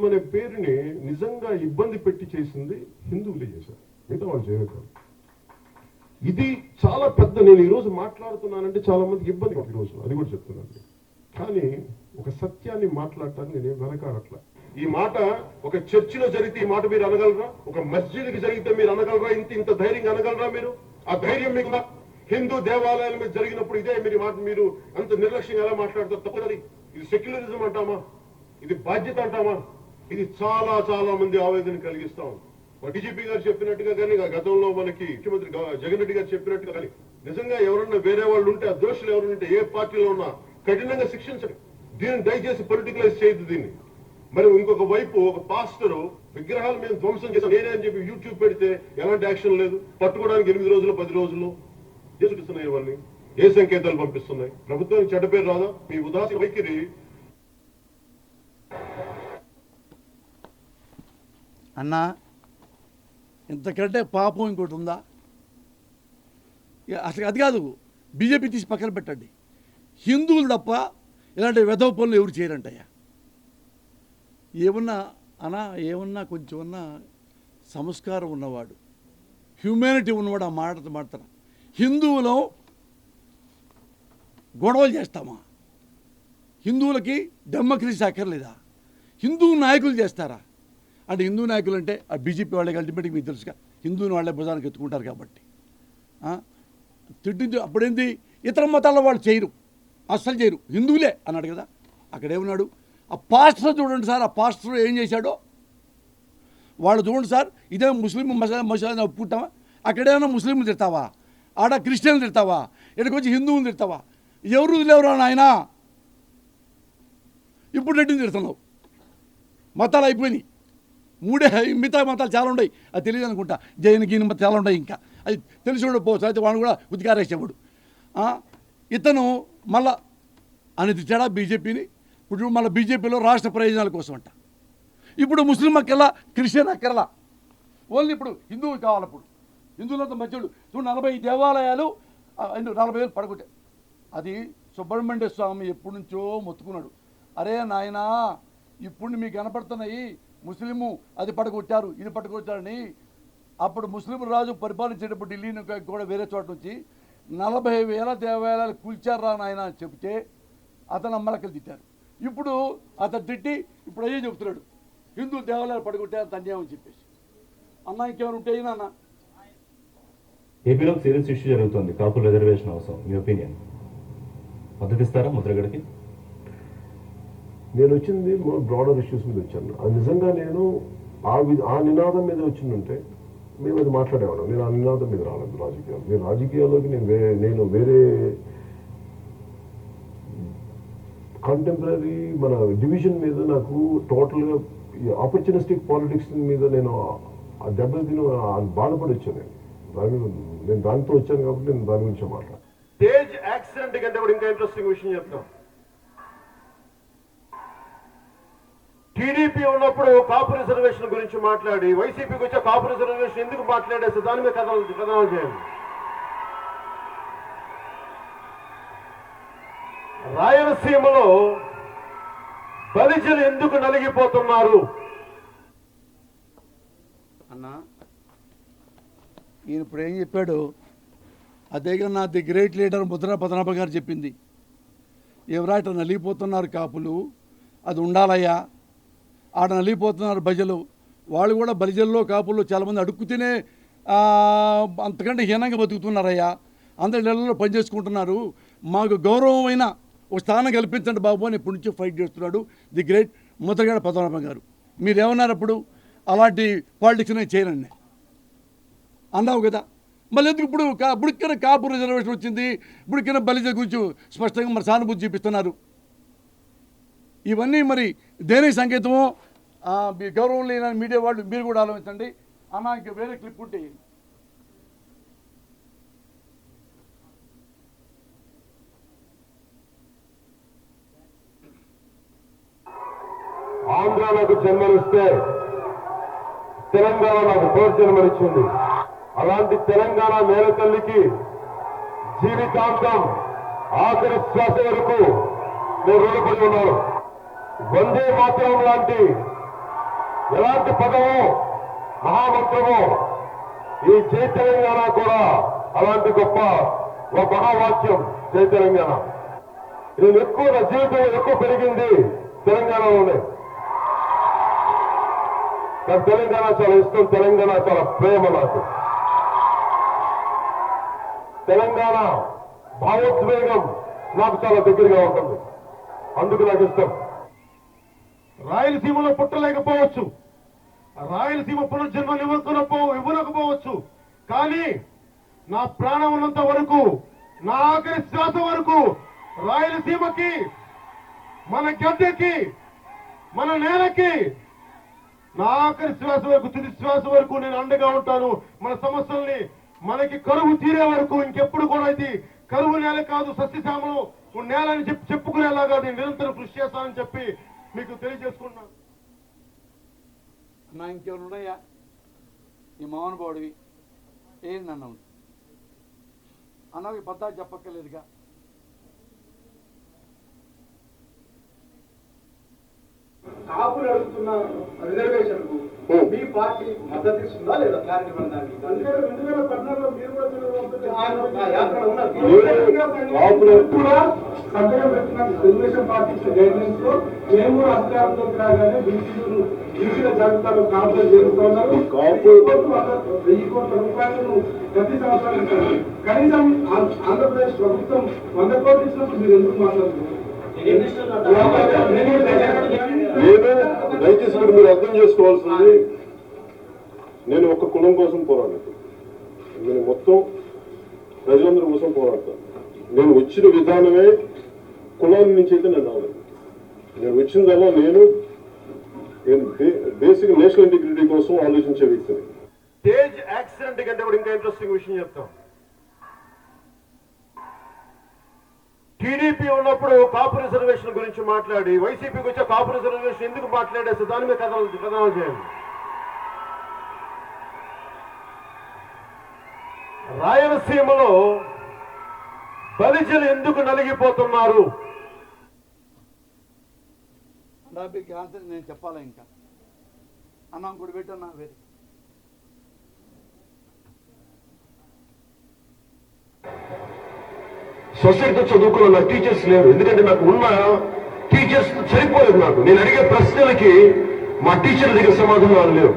అనే పేరుని నిజంగా ఇబ్బంది పెట్టి చేసింది హిందువులే చేశారు, మిగతా వాళ్ళు చేయగలరు. ఇది చాలా పెద్ద, నేను ఈరోజు మాట్లాడుతున్నానంటే చాలా మందికి ఇబ్బంది ఈరోజు, అది కూడా చెప్తున్నాను. కానీ ఒక సత్యాన్ని మాట్లాడటానికి నేనేం వెనకాడట్లా. ఈ మాట ఒక చర్చిలో జరిగితే ఈ మాట మీరు అనగలరా? ఒక మస్జిద్కి జరిగితే మీరు అనగలరా? ఇంత ధైర్యంగా అనగలరా మీరు? ఆ ధైర్యం మీకు హిందూ దేవాలయాల మీద జరిగినప్పుడు ఇదే మీరు అంత నిర్లక్ష్యంగా ఎలా మాట్లాడతారు? తప్పదు. ఇది సెక్యులరిజం అంటామా? ఇది బాధ్యత అంటామా? ఇది చాలా చాలా మంది ఆవేదన కలిగిస్తాం. డీజీపీ గారు చెప్పినట్టుగా కానీ గతంలో మనకి ముఖ్యమంత్రి జగన్ రెడ్డి గారు చెప్పినట్టుగా కానీ నిజంగా ఎవరన్నా వేరే వాళ్ళు ఉంటే, ఆ దోషులు ఎవరు ఉంటే ఏ పార్టీలో ఉన్నా కఠినంగా శిక్షించండి. దీన్ని దయచేసి పొలిటికలైజ్ చేయదు దీన్ని. మరి ఇంకొక వైపు ఒక పాస్టరు విగ్రహాల మీద ధ్వంసం చేశాను నేనే అని చెప్పి యూట్యూబ్ పెడితే ఎలాంటి యాక్షన్ లేదు. పట్టుకోవడానికి 8 రోజులు 10 రోజులు చూపిస్తున్నాయి. ఇవన్నీ ఏ సంకేతాలు పంపిస్తున్నాయి? ప్రభుత్వానికి చెడ్డ పేరు రాదా? మీ ఉదాసీన వైఖరి. అన్నా ఇంతకంటే పాపం ఇంకోటి ఉందా? అసలు అది కాదు, బీజేపీ తీసి పక్కన పెట్టండి. హిందువులు తప్ప ఇలాంటి వెధవ పనులు ఎవరు చేయరంటయ్యా. ఏమన్నా కొంచెం సంస్కారం ఉన్నవాడు, హ్యూమానిటీ ఉన్నవాడు ఆ మాట్లాడతారా? హిందువులు గొడవలు చేస్తామా? హిందువులకి డెమోక్రసీ అక్కర్లేదా? హిందూ నాయకులు చేస్తారా? అంటే హిందూ నాయకులు అంటే ఆ బీజేపీ వాళ్ళకి అల్టిమేట్గా మీకు తెలుసుగా, హిందువుని వాళ్ళే భుజానికి ఎత్తుకుంటారు కాబట్టి. తిట్టింది అప్పుడేంది, ఇతర మతాల వాళ్ళు చేయరు, అస్సలు చేయరు, హిందువులే అన్నాడు కదా. అక్కడేమన్నాడు? ఆ పాస్టర్ చూడండి సార్, ఆ పాస్టర్ ఏం చేశాడో వాళ్ళు చూడండి సార్. ఇదే ముస్లిం మసాలా ఒప్పుకుంటావా? అక్కడేమైనా ముస్లింలు తిడతావా? ఆడ క్రిస్టియన్లు తిడతావా? ఇక్కడికి వచ్చి హిందువులు తిడతావా? ఎవరు లేవురా నాయన? ఇప్పుడు రెడ్డిని తిడుతున్నావు. మతాలు అయిపోయినాయి, 3 మిగతా మతాలు చాలా ఉన్నాయి, అది తెలియదు అనుకుంటా. జైన్ మతాలు చాలా ఉన్నాయి, ఇంకా అది తెలిసి ఉండకపోవచ్చు. అయితే వాడు కూడా ఉతికారేసేవాడు. ఇతను మళ్ళా అని తిట్టాడా బీజేపీని? ఇప్పుడు మళ్ళీ బీజేపీలో రాష్ట్ర ప్రయోజనాల కోసం అంట. ఇప్పుడు ముస్లిం అక్కర్లా, క్రిస్టియన్ అక్కర్లా, ఓన్లీ ఇప్పుడు హిందువులు కావాలి. ఇప్పుడు హిందువులంతా మంచోళ్ళు. చూడు 40 దేవాలయాలు 40,000 పడగొట్టాయి. అది సుబ్రహ్మణ్య స్వామి ఎప్పటి నుంచో మొత్తుకున్నాడు. అరే నాయనా, ఇప్పుడు మీకు కనపడుతున్నాయి ముస్లిము అది పడగొట్టారు ఇది పట్టుకొచ్చారని. అప్పుడు ముస్లిం రాజు పరిపాలించేటప్పుడు ఢిల్లీని కూడా వేరే చోట నుంచి 40,000 దేవాలయాలు కూల్చారా నాయన అని చెప్తే అతను అమ్మలక్కలు తిట్టారు. ఇప్పుడు అతను తిట్టి ఇప్పుడు అయ్యే చెప్తున్నాడు హిందూ దేవాలయాలు పడగొట్టారు అన్యాయం అని చెప్పేసి. అన్న ఇంకేమైనా ఉంటాయి నాన్న? ఏపీలో సీరియస్ ఇష్యూ జరుగుతుంది, కాపుల రిజర్వేషన్ అవసరం. మీ ఒపీనియన్ మద్దతిస్తారా ముద్రగడకి? నేను వచ్చింది బ్రాడర్ ఇష్యూస్ మీద వచ్చాను. అది నిజంగా నేను ఆ నినాదం మీద వచ్చిందంటే మేము అది మాట్లాడేవాళ్ళం. నేను ఆ నినాదం మీద రాలేదు రాజకీయాలు. నేను రాజకీయాల్లోకి నేను వేరే కంటెంపరీ మన డివిజన్ మీద నాకు టోటల్గా ఆపర్చునిస్టిక్ పాలిటిక్స్ మీద నేను ఆ దెబ్బతిని బాధపడి వచ్చాను. నేను దానితో వచ్చాను కాబట్టి నేను దాని గురించి మాట్లాడాను. స్టేజ్ యాక్సిడెంట్ కంటే కూడా ఇంకా ఇంట్రెస్టింగ్ విషయం చెప్తాను. టీడీపీ ఉన్నప్పుడు కాపు రిజర్వేషన్ గురించి మాట్లాడి వైసీపీకి వచ్చే కాపు రిజర్వేషన్ ఎందుకు మాట్లాడేస్తే దాని మీద కథనాలు చేయండి. రాయలసీమలో బలిజలు ఎందుకు నలిగిపోతున్నారు? అన్నా ఈయన ఇప్పుడు ఏం చెప్పాడు అదేగా నా the great leader Mudra Padmanabha గారు చెప్పింది. ఎవరైతే నలిగిపోతున్నారు కాపులు, అది ఉండాలయ్యా. ఆడ నలిగిపోతున్నారు బలిజలు, వాళ్ళు కూడా బలిజల్లో కాపుల్లో చాలామంది అడుక్కు తినే అంతకంటే హీనంగా బతుకుతున్నారయ్యా. అందరి ఇళ్లలో పనిచేసుకుంటున్నారు. మాకు గౌరవమైన ఒక స్థానం కల్పించండి బాబు అని ఇప్పటి నుంచి ఫైట్ చేస్తున్నాడు ది గ్రేట్ ముద్రగడ పద్మనాభం గారు. మీరేమన్నారు అప్పుడు? అలాంటి పాలిటిక్స్ నేను చేయనండి అన్నావు కదా. మళ్ళీ ఎందుకు ఇప్పుడుకిన కాపు రిజర్వేషన్ వచ్చింది, ఇప్పుడుకిన బలిజ గురించి స్పష్టంగా మరి సానుభూతి చూపిస్తున్నారు. ఇవన్నీ మరి దేనికి సంకేతమో మీ గౌరవం లేని మీడియా వాళ్ళు మీరు కూడా ఆలోచించండి. అన్న ఇంకా వేరే క్లిప్ ఉంటే ఆంధ్రాలకు జన్మనిస్తే తెలంగాణ నాకు జన్మనిచ్చింది. అలాంటి తెలంగాణ నేల తల్లికి జీవితాంతం ఆఖరి శ్వాస వరకు నేను రుణపడి ఉన్నాను. వందే మాత్రం లాంటి ఎలాంటి పదమో మహామంత్రమో ఈ జై తెలంగాణ కూడా అలాంటి గొప్ప ఒక మహావాక్యం జై తెలంగాణ. నేను నా జీవితంలో ఎక్కువ పెరిగింది తెలంగాణలోనే. నాకు తెలంగాణ చాలా ఇష్టం, తెలంగాణ చాలా ప్రేమ. నాకు తెలంగాణ భావోద్వేగం నాకు చాలా దగ్గరగా ఉంటుంది, అందుకు నాకు ఇష్టం. రాయలసీమలో పుట్టలేకపోవచ్చు, రాయలసీమ పునర్జన్మలు ఇవ్వకపోవచ్చు, కానీ నా ప్రాణం ఉన్నంత వరకు, నా ఆఖరి శ్వాస వరకు రాయలసీమకి, మన గడ్డకి, మన నేలకి, నా ఆఖరి శ్వాస వరకు, తుది శ్వాస వరకు నేను అండగా ఉంటాను. మన సమస్యల్ని, మనకి కరువు తీరే వరకు, ఇంకెప్పుడు కూడా ఇది కరువు నేల కాదు, సస్యశ్యామలు నేలని చెప్పుకునేలాగా నేను నిరంతరం కృషి చేస్తానని చెప్పి మీకు తెలియజేసుకుంటున్నాను. నా ఇంకేమైనా ఉన్నాయా? ఈ మౌనబాడివి ఏంది అన్నావు అన్నవి పద్దా చెప్పక్కర్లేదుగా. కాపులు అడుగుతున్న రిజర్వేషన్ కు మీ పార్టీ మద్దతు ఇస్తుందా లేదా? క్లారిటీ పడడానికి 2014లో మీరు కూడా సంతకం పెట్టిన తెలుగుదేశం పార్టీ గైడ్లైన్స్ లో మేము అధికారంలోకి రాగానే బీసీల జాబితాలో కాపులు చేరుతున్నారు. 1000 కోట్ల రూపాయలను ప్రతి సంవత్సరం ఇస్తారు. కనీసం ఆంధ్రప్రదేశ్ ప్రభుత్వం 100 కోట్లు ఇచ్చినప్పుడు మీరు ఎందుకు మాట్లాడుతున్నారు? దయచేసి మీరు అర్థం చేసుకోవాల్సింది, నేను ఒక్క కులం కోసం పోరాడలేదు, నేను మొత్తం ప్రజలందరి కోసం పోరాడతాను. నేను వచ్చిన విధానమే కులాల నుంచి అయితే నేను రాలేదు. నేను వచ్చిందల్లా నేను బేసిక్ నేషనల్ ఇంటిగ్రిటీ కోసం ఆలోచించే వ్యక్తిని. స్టేజ్ యాక్సిడెంట్ కంటే కూడా ఇంకా ఇంట్రెస్టింగ్ విషయం చెప్తాం. టీడీపీ ఉన్నప్పుడు కాపు రిజర్వేషన్ గురించి మాట్లాడి వైసీపీకి వచ్చే కాపు రిజర్వేషన్ ఎందుకు మాట్లాడేస్తే దాని మీద కథనాలు చేయండి. రాయలసీమలో బలిజలు ఎందుకు నలిగిపోతున్నారు? ఆన్సర్ నేను చెప్పాలా? ఇంకా అన్నం కూడా పెట్టన్నా వేరే సొసైటీతో చదువుకున్న నా టీచర్స్ లేరు, ఎందుకంటే నాకు ఉన్న టీచర్స్ సరిపోలేదు. నాకు నేను అడిగే ప్రశ్నలకి మా టీచర్ దగ్గర సమాధానాలు లేవు,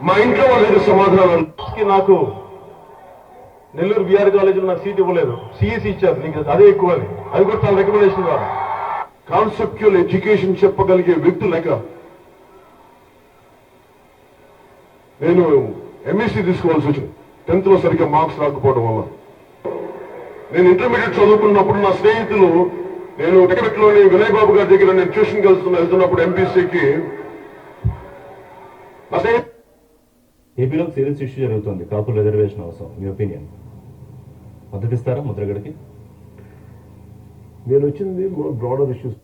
మా ఇంట్లో వాళ్ళ దగ్గర సమాధానాలు. నాకు నెల్లూరు బీఆర్ కాలేజీలో నాకు సీట్ ఇవ్వలేదు, సిఎస్సి ఇచ్చారు, నీకు అదే ఎక్కువ అని. అది కూడా చాలా రికమెండేషన్ ద్వారా. కాన్సెప్చువల్ ఎడ్యుకేషన్ చెప్పగలిగే వ్యక్తులు లేక నేను ఎంఎస్సీ తీసుకోవాల్సి వచ్చింది 10th లో సరిగ్గా మార్క్స్ రాకపోవడం వల్ల. నేను ఇంటర్మీడియట్ చదువుకున్నప్పుడు నా స్నేహితులు, నేను టెక్నిక్లోని వినయ్ బాబు గారి దగ్గర నేను ట్యూషన్ వెళ్తున్నప్పుడు ఎంపీసీకి నా స్నేహితులు. ఏపీలో సీరియస్ ఇష్యూ జరుగుతుంది, కాపుల రిజర్వేషన్ అవసరం, మీ ఒపీనియన్ మద్దతు ఇస్తారా ముద్రగడకి? నేను వచ్చింది బ్రాడర్ ఇష్యూస్.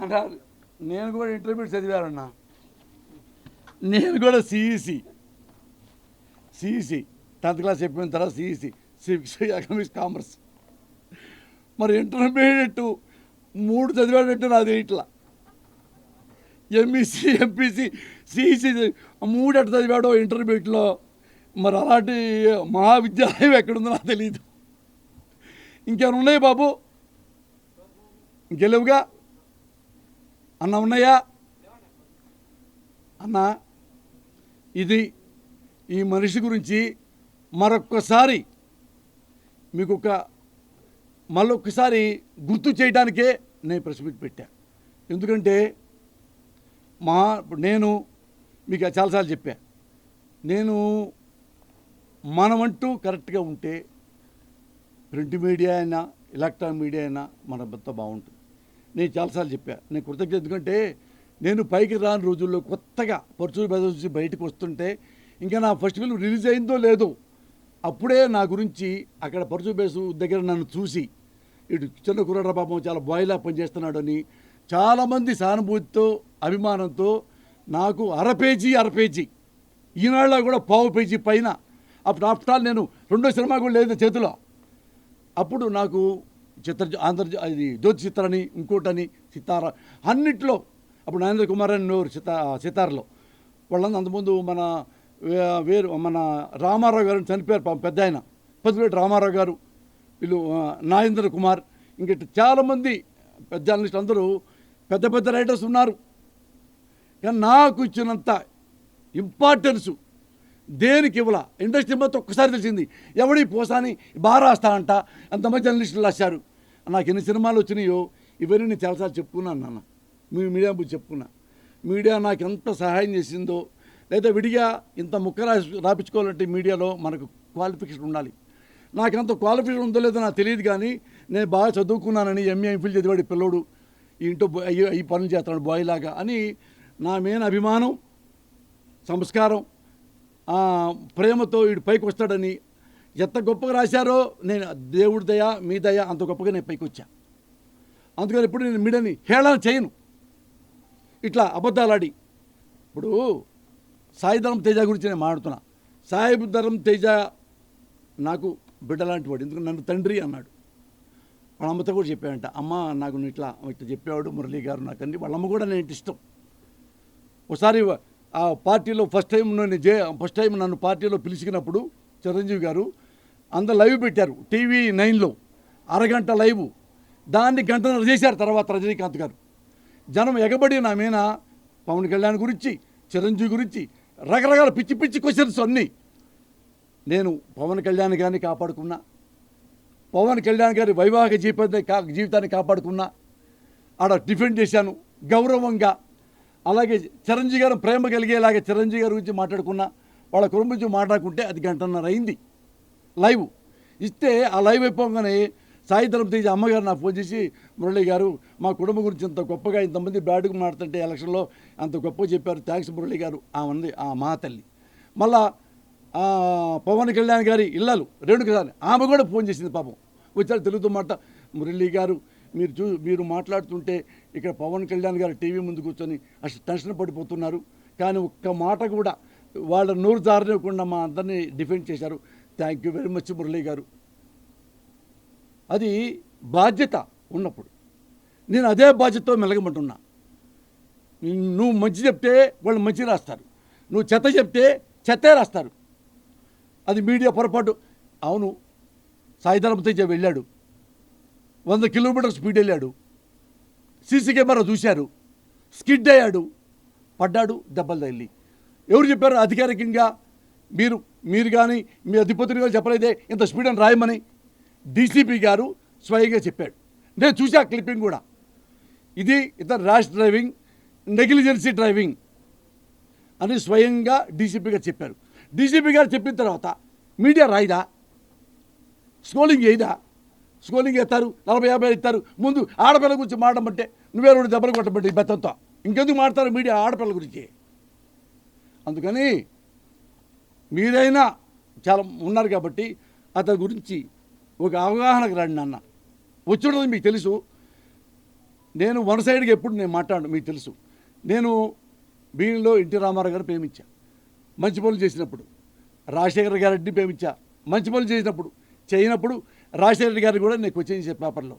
అన్నారు నేను కూడా ఇంటర్మీడియట్ చదివానన్నా. నేను కూడా సిఈసి 10th క్లాస్ చెప్పిన తర్వాత సిఈసి సివిక్స్ ఎకనామిక్స్ కామర్స్. మరి ఇంటర్మీడియట్ 3 చదివాడంటే నాది ఇట్లా ఎంఈసి ఎంపీసీ సిఈసి 3 ఎట్లా చదివాడో ఇంటర్మీడియట్లో. మరి అలాంటి మహావిద్యాలయం ఎక్కడుందో నాకు తెలియదు. ఇంకేమైనా ఉన్నాయి బాబు? ఇంకెళ్ళవుగా అన్న ఉన్నాయా అన్న? ఇది ఈ మనిషి గురించి మరొక్కసారి మీకు మళ్ళొక్కసారి గుర్తు చేయడానికే నేను ప్రెస్ మీట్ పెట్టా. ఎందుకంటే నేను మీకు చాలాసార్లు చెప్పా, నేను మనమంటూ కరెక్ట్గా ఉంటే ప్రింట్ మీడియా అయినా ఎలక్ట్రానిక్ మీడియా అయినా మన బత బాగుంటుంది. నేను చాలాసార్లు చెప్పా, నేను కృతజ్ఞత. ఎందుకంటే నేను పైకి రాని రోజుల్లో కొత్తగా పరుచూరు బెదర్చి బయటకు వస్తుంటే ఇంకా నా ఫస్ట్ ఫిల్మ్ రిలీజ్ అయిందో లేదో అప్పుడే నా గురించి అక్కడ పరుచూరు బేసు దగ్గర నన్ను చూసి ఇటు చిన్న కుర్రాడ పాపం చాలా బాయ్లా పనిచేస్తున్నాడు అని చాలామంది సానుభూతితో అభిమానంతో నాకు అర పేజీ ఈనాళ్ళ కూడా పావు పేజీ పైన. అప్పుడు ఆఫ్టర్ ఆల్ నేను 2వ సినిమా కూడా లేదు చేతిలో. అప్పుడు నాకు ఇది జ్యోతి చిత్రని ఇంకోటని సితార అన్నిట్లో అప్పుడు నరేంద్ర కుమార్ అని సితారలో వాళ్ళందరూ అంతకుముందు మన రామారావు గారు చనిపోయారు పాపం పెద్ద ఆయన, పెద్దపేట రామారావు గారు, వీళ్ళు నాగేంద్ర కుమార్, ఇంక చాలామంది పెద్ద జర్నలిస్టులు అందరూ పెద్ద రైటర్స్ ఉన్నారు. కానీ నాకు ఇచ్చినంత ఇంపార్టెన్సు దేనికి ఇవ్వాల ఇండస్ట్రీ మొత్తం ఒక్కసారి తెలిసింది. ఎవడి పోసాని బాగా రాస్తానంట, అంతమంది జర్నలిస్టులు రాశారు. నాకు ఎన్ని సినిమాలు వచ్చినాయో ఇవన్నీ నేను చాలాసార్లు చెప్పుకున్నాను నాన్న, మీడియా బుద్ధి చెప్పుకున్నా. మీడియా నాకు ఎంత సహాయం చేసిందో, లేదా విడిగా ఇంత ముక్క రాపించుకోవాలంటే మీడియాలో మనకు క్వాలిఫికేషన్ ఉండాలి. నాకు అంత క్వాలిఫికేషన్ ఉందో లేదో నాకు తెలియదు, కానీ నేను బాగా చదువుకున్నానని ఎంఏ ఎంఫిల్ చదివాడు పిల్లోడు ఇంట్లో ఈ పనులు చేస్తున్నాడు బాయ్ లాగా అని నా మీద అభిమానం, సంస్కారం, ప్రేమతో వీడు పైకి వస్తాడని ఎంత గొప్పగా రాశారో నేను దేవుడి దయ మీ దయ అంత గొప్పగా నేను పైకి వచ్చా. అందుకని ఇప్పుడు నేను మీడియాని హేళన చేయను, ఇట్లా అబద్ధాలాడి. ఇప్పుడు సాయిధరం తేజ గురించి నేను మాట్లాడుతున్నా. సాయిధరం తేజ నాకు బిడ్డ లాంటి వాడు, ఎందుకంటే నన్ను తండ్రి అన్నాడు. వాళ్ళ అమ్మతో కూడా చెప్పాడంట, అమ్మ నాకు ఇట్లా చెప్పేవాడు మురళీ గారు నాకని. వాళ్ళ అమ్మ కూడా నేను ఇష్టం. ఒకసారి ఆ పార్టీలో ఫస్ట్ టైం నన్ను పార్టీలో పిలిచినప్పుడు చిరంజీవి గారు అందరు లైవ్ పెట్టారు టీవీ 9లో, అరగంట లైవ్. దాన్ని గంటన్నర చేశారు తర్వాత రజనీకాంత్ గారు. జనం ఎగబడి నా మీద పవన్ కళ్యాణ్ గురించి, చిరంజీవి గురించి రకరకాల పిచ్చి క్వశ్చన్స్ అన్నీ. నేను పవన్ కళ్యాణ్ గారిని కాపాడుకున్నా, పవన్ కళ్యాణ్ గారి వైవాహిక జీవితాన్ని కాపాడుకున్నా, ఆడ డిఫెండ్ చేశాను గౌరవంగా. అలాగే చిరంజీవి గారు ప్రేమ కలిగేలాగా చిరంజీవి గారి గురించి మాట్లాడుకున్నా, వాళ్ళ కుటుంబం గురించి మాట్లాడుకుంటే అది గంటన్నర అయింది లైవ్ ఇస్తే. ఆ లైవ్ అయిపోగానే సాయిధరం తేజ అమ్మగారు నాకు ఫోన్ చేసి, మురళి గారు మా కుటుంబం గురించి ఇంత గొప్పగా ఇంతమంది బ్యాడ్గా మాట్లాడుతుంటే ఎలక్షన్లో అంత గొప్పగా చెప్పారు, థ్యాంక్స్ మురళి గారు. ఆమె ఆ మా తల్లి. మళ్ళా పవన్ కళ్యాణ్ గారి ఇళ్ళలు రేణుకసారి ఆమె కూడా ఫోన్ చేసింది పాపం. వచ్చారు తెలుగుతో మాట, మురళి గారు మీరు మాట్లాడుతుంటే ఇక్కడ పవన్ కళ్యాణ్ గారు టీవీ ముందు కూర్చొని అసలు టెన్షన్ పడిపోతున్నారు, కానీ ఒక్క మాట కూడా వాళ్ళ నోరు జారనివ్వకుండా మా అందరినీ డిఫెండ్ చేశారు, thank you very much Murali గారు. అది బాధ్యత ఉన్నప్పుడు నేను అదే బాధ్యతతో మెలగమంటున్నా. నువ్వు మంచి చెప్తే వాళ్ళు మంచి రాస్తారు, నువ్వు చెత్త చెప్తే చెత్తే రాస్తారు. అది మీడియా పొరపాటు. అవును, సాయిధరం తేజ వెళ్ళాడు, 100 కిలోమీటర్ స్పీడ్ వెళ్ళాడు, సీసీ కెమెరా చూశారు, స్కిడ్ అయ్యాడు, పడ్డాడు, దెబ్బలు తగిలి. ఎవరు చెప్పారు అధికారికంగా? మీరు కానీ మీ అధిపతులు కానీ చెప్పలేదే ఇంత స్పీడ్ అని రాయమని. డీసీపీ గారు స్వయంగా చెప్పాడు, నేను చూసా క్లిప్పింగ్ కూడా. ఇది ఇతను ర్యాష్ డ్రైవింగ్, నెగ్లిజెన్సీ డ్రైవింగ్ అని స్వయంగా డీసీపీ గారు చెప్పారు. డీసీపీ గారు చెప్పిన తర్వాత మీడియా రాయిదా? స్కోలింగ్ చేయదా? స్కోలింగ్ ఎత్తారు, 40-50 ఇస్తారు. ముందు ఆడపిల్ల గురించి మాట్లాడమంటే నువ్వే 2 దెబ్బలు కొట్టమంటే ఈ బెత్తంతో ఇంకెందుకు మాట్లాడతారు మీడియా ఆడపిల్ల గురించి? అందుకని మీరైనా చాలా ఉన్నారు కాబట్టి అతని గురించి ఒక అవగాహనకు రండి నాన్న. వచ్చుండదు మీకు తెలుసు. నేను వన్ సైడ్గా ఎప్పుడు నేను మాట్లాడను, మీకు తెలుసు. నేను బీఈలో ఎన్టీ రామారావు గారు ప్రేమించా మంచి పనులు చేసినప్పుడు, రాజశేఖర్ గారిని ప్రేమించా మంచి పనులు చేసినప్పుడు, చేయనప్పుడు రాజశేఖర్ గారిని కూడా నేను క్వశ్చన్ చేసే పేపర్లో.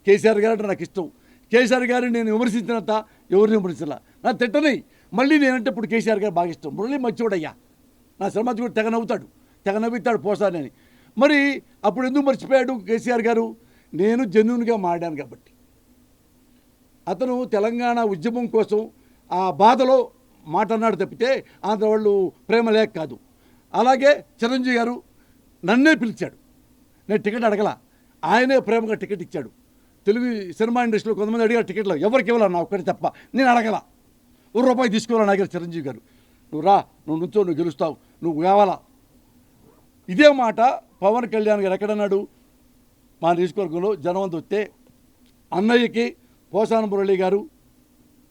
కేసీఆర్ గారు అంటే నాకు ఇష్టం. కేసీఆర్ గారిని నేను విమర్శించినంత ఎవరిని విమర్శించాల, నా తిట్టని. మళ్ళీ నేనంటే ఇప్పుడు కేసీఆర్ గారు బాగా ఇష్టం. మురళి మంచివాడయ్యా, నా శ్రమతి కూడా తెగ నవ్వుతాడు, తెగ నవ్వుతాడు పోసానని. మరి అప్పుడు ఎందుకు మర్చిపోయాడు కేసీఆర్ గారు? నేను జెన్యూన్గా మాడాను కాబట్టి. అతను తెలంగాణ ఉద్యమం కోసం ఆ బాధలో మాట అన్నాడు తప్పితే ఆంధ్ర వాళ్ళు ప్రేమ లేక కాదు. అలాగే చిరంజీవి గారు నన్నే పిలిచాడు, నేను టికెట్ అడగల, ఆయనే ప్రేమగా టికెట్ ఇచ్చాడు. తెలుగు సినిమా ఇండస్ట్రీలో కొంతమంది అడిగారు టికెట్లో, ఎవరికి ఇవ్వాల, నా ఒక్కటి తప్ప, నేను అడగల. ₹1 తీసుకోవాలని అడిగారు చిరంజీవి గారు. నువ్వు రా, నువ్వు నుంచో, నువ్వు గెలుస్తావు, నువ్వు కావాలా. ఇదే మాట పవన్ కళ్యాణ్ గారు ఎక్కడన్నాడు? మా నియోజకవర్గంలో జనవంత వస్తే అన్నయ్యకి పోసాన మురళి గారు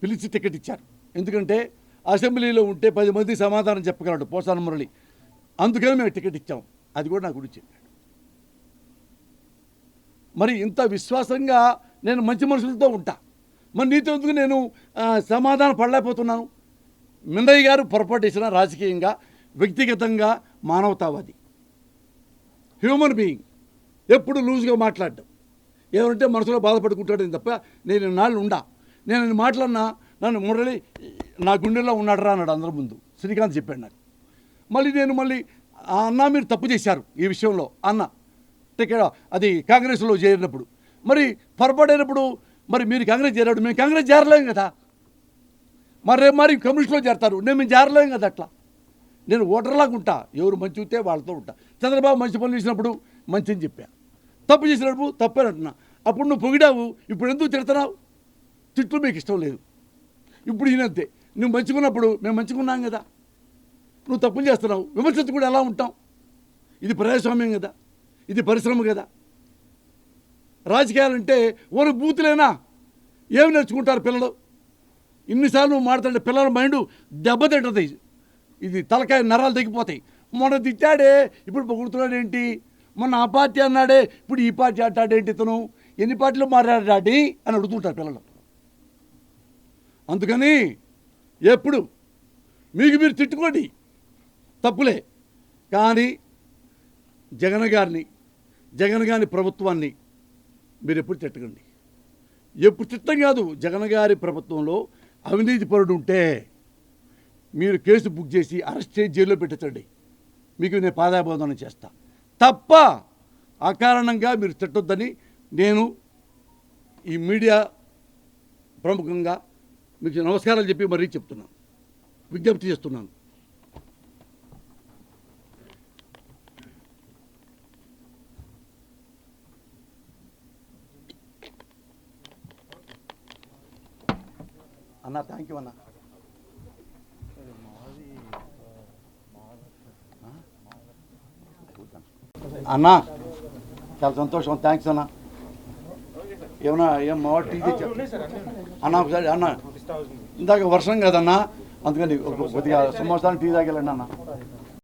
పిలిచి టికెట్ ఇచ్చారు. ఎందుకంటే అసెంబ్లీలో ఉంటే 10 మంది సమాధానం చెప్పగలడు పోసాన మురళి, అందుకని మేము టికెట్ ఇచ్చాం. అది కూడా నా గురించి చెప్పాడు. మరి ఇంత విశ్వాసంగా నేను మంచి మనుషులతో ఉంటా, మరి నీతో ఎందుకు నేను సమాధానం పడలేకపోతున్నాను? మిన్నయ్య గారు పొరపాటు చేసిన రాజకీయంగా, వ్యక్తిగతంగా, మానవతావాది, హ్యూమన్ బీయింగ్, ఎప్పుడు లూజ్గా మాట్లాడడం, ఏమంటే మనసులో బాధపడుకుంటాడని తప్ప నేను నాళ్ళు ఉండా. నేను మాట్లాడినా నన్ను మురళి నా గుండెల్లో ఉన్నాడరా అన్నాడు అందరి ముందు. శ్రీకాంత్ చెప్పాడు నాకు. మళ్ళీ ఆ అన్న మీరు తప్పు చేశారు ఈ విషయంలో అన్న టికెట్ అది కాంగ్రెస్లో చేరినప్పుడు, మరి పొరపాటైనప్పుడు మరి మీరు కాంగ్రెస్ చేరాడు, మేము కాంగ్రెస్ చేరలేం కదా, మరి కమ్యూనిస్టులో చేరతారు, మేము చేరలేం కదా. అట్లా నేను ఓటర్లాగా ఉంటా, ఎవరు మంచి ఉంటే వాళ్ళతో ఉంటా. చంద్రబాబు మంచి పనులు చేసినప్పుడు మంచి అని చెప్పా, తప్పు చేసినప్పుడు తప్పని అంటున్నా. అప్పుడు నువ్వు పొగిడావు, ఇప్పుడు ఎందుకు తిడుతున్నావు? తిట్లు మీకు ఇష్టం లేదు. ఇప్పుడు ఈయనంతే, నువ్వు మంచుకున్నప్పుడు మేము మంచుకున్నాం కదా, నువ్వు తప్పులు చేస్తున్నావు, విమర్శించి కూడా ఎలా ఉంటాం? ఇది ప్రజాస్వామ్యం కదా, ఇది పరిశ్రమ కదా. రాజకీయాలంటే ఓరు బూతులేనా? ఏమి నేర్చుకుంటారు పిల్లలు? ఇన్నిసార్లు నువ్వు మాట్లాడే పిల్లల మైండ్ దెబ్బతింటుంది, ఇది తలకాయ నరాలు తగ్గిపోతాయి. మొన్న తిట్టాడే, ఇప్పుడు పొగుడుతున్నాడు ఏంటి? మొన్న ఆ పార్టీ అన్నాడే, ఇప్పుడు ఈ పార్టీ అంటాడేంటి? ఇతను ఎన్ని పార్టీలు మాట్లాడాడి అని అడుగుతుంటారు పిల్లలు. అందుకని ఎప్పుడు మీకు మీరు తిట్టుకోండి, తప్పులే. కానీ జగన్ గారి ప్రభుత్వాన్ని మీరు ఎప్పుడు తిట్టకండి. ఎప్పుడు తిట్టం కాదు, జగన్ గారి ప్రభుత్వంలో అవినీతి పరుడు ఉంటే మీరు కేసు బుక్ చేసి అరెస్ట్ చేసి జైల్లో పెట్టచ్చండి, మీకు నేను పాదాబోధన చేస్తా. తప్ప అకారణంగా మీరు తిట్టొద్దని నేను ఈ మీడియా ప్రముఖంగా మీకు నమస్కారాలు చెప్పి మరీ చెప్తున్నాను, విజ్ఞప్తి చేస్తున్నాను. అన్న థ్యాంక్ యూ అన్న. అన్నా చాలా సంతోషం, థ్యాంక్స్ అన్న. ఏమన్నా ఏం మా టీ తెచ్చా అన్న? ఒకసారి అన్న, ఇందాక వర్షం కదన్నా, అందుకని కొద్దిగా సంవత్సరానికి టీ తాగలండి అన్న.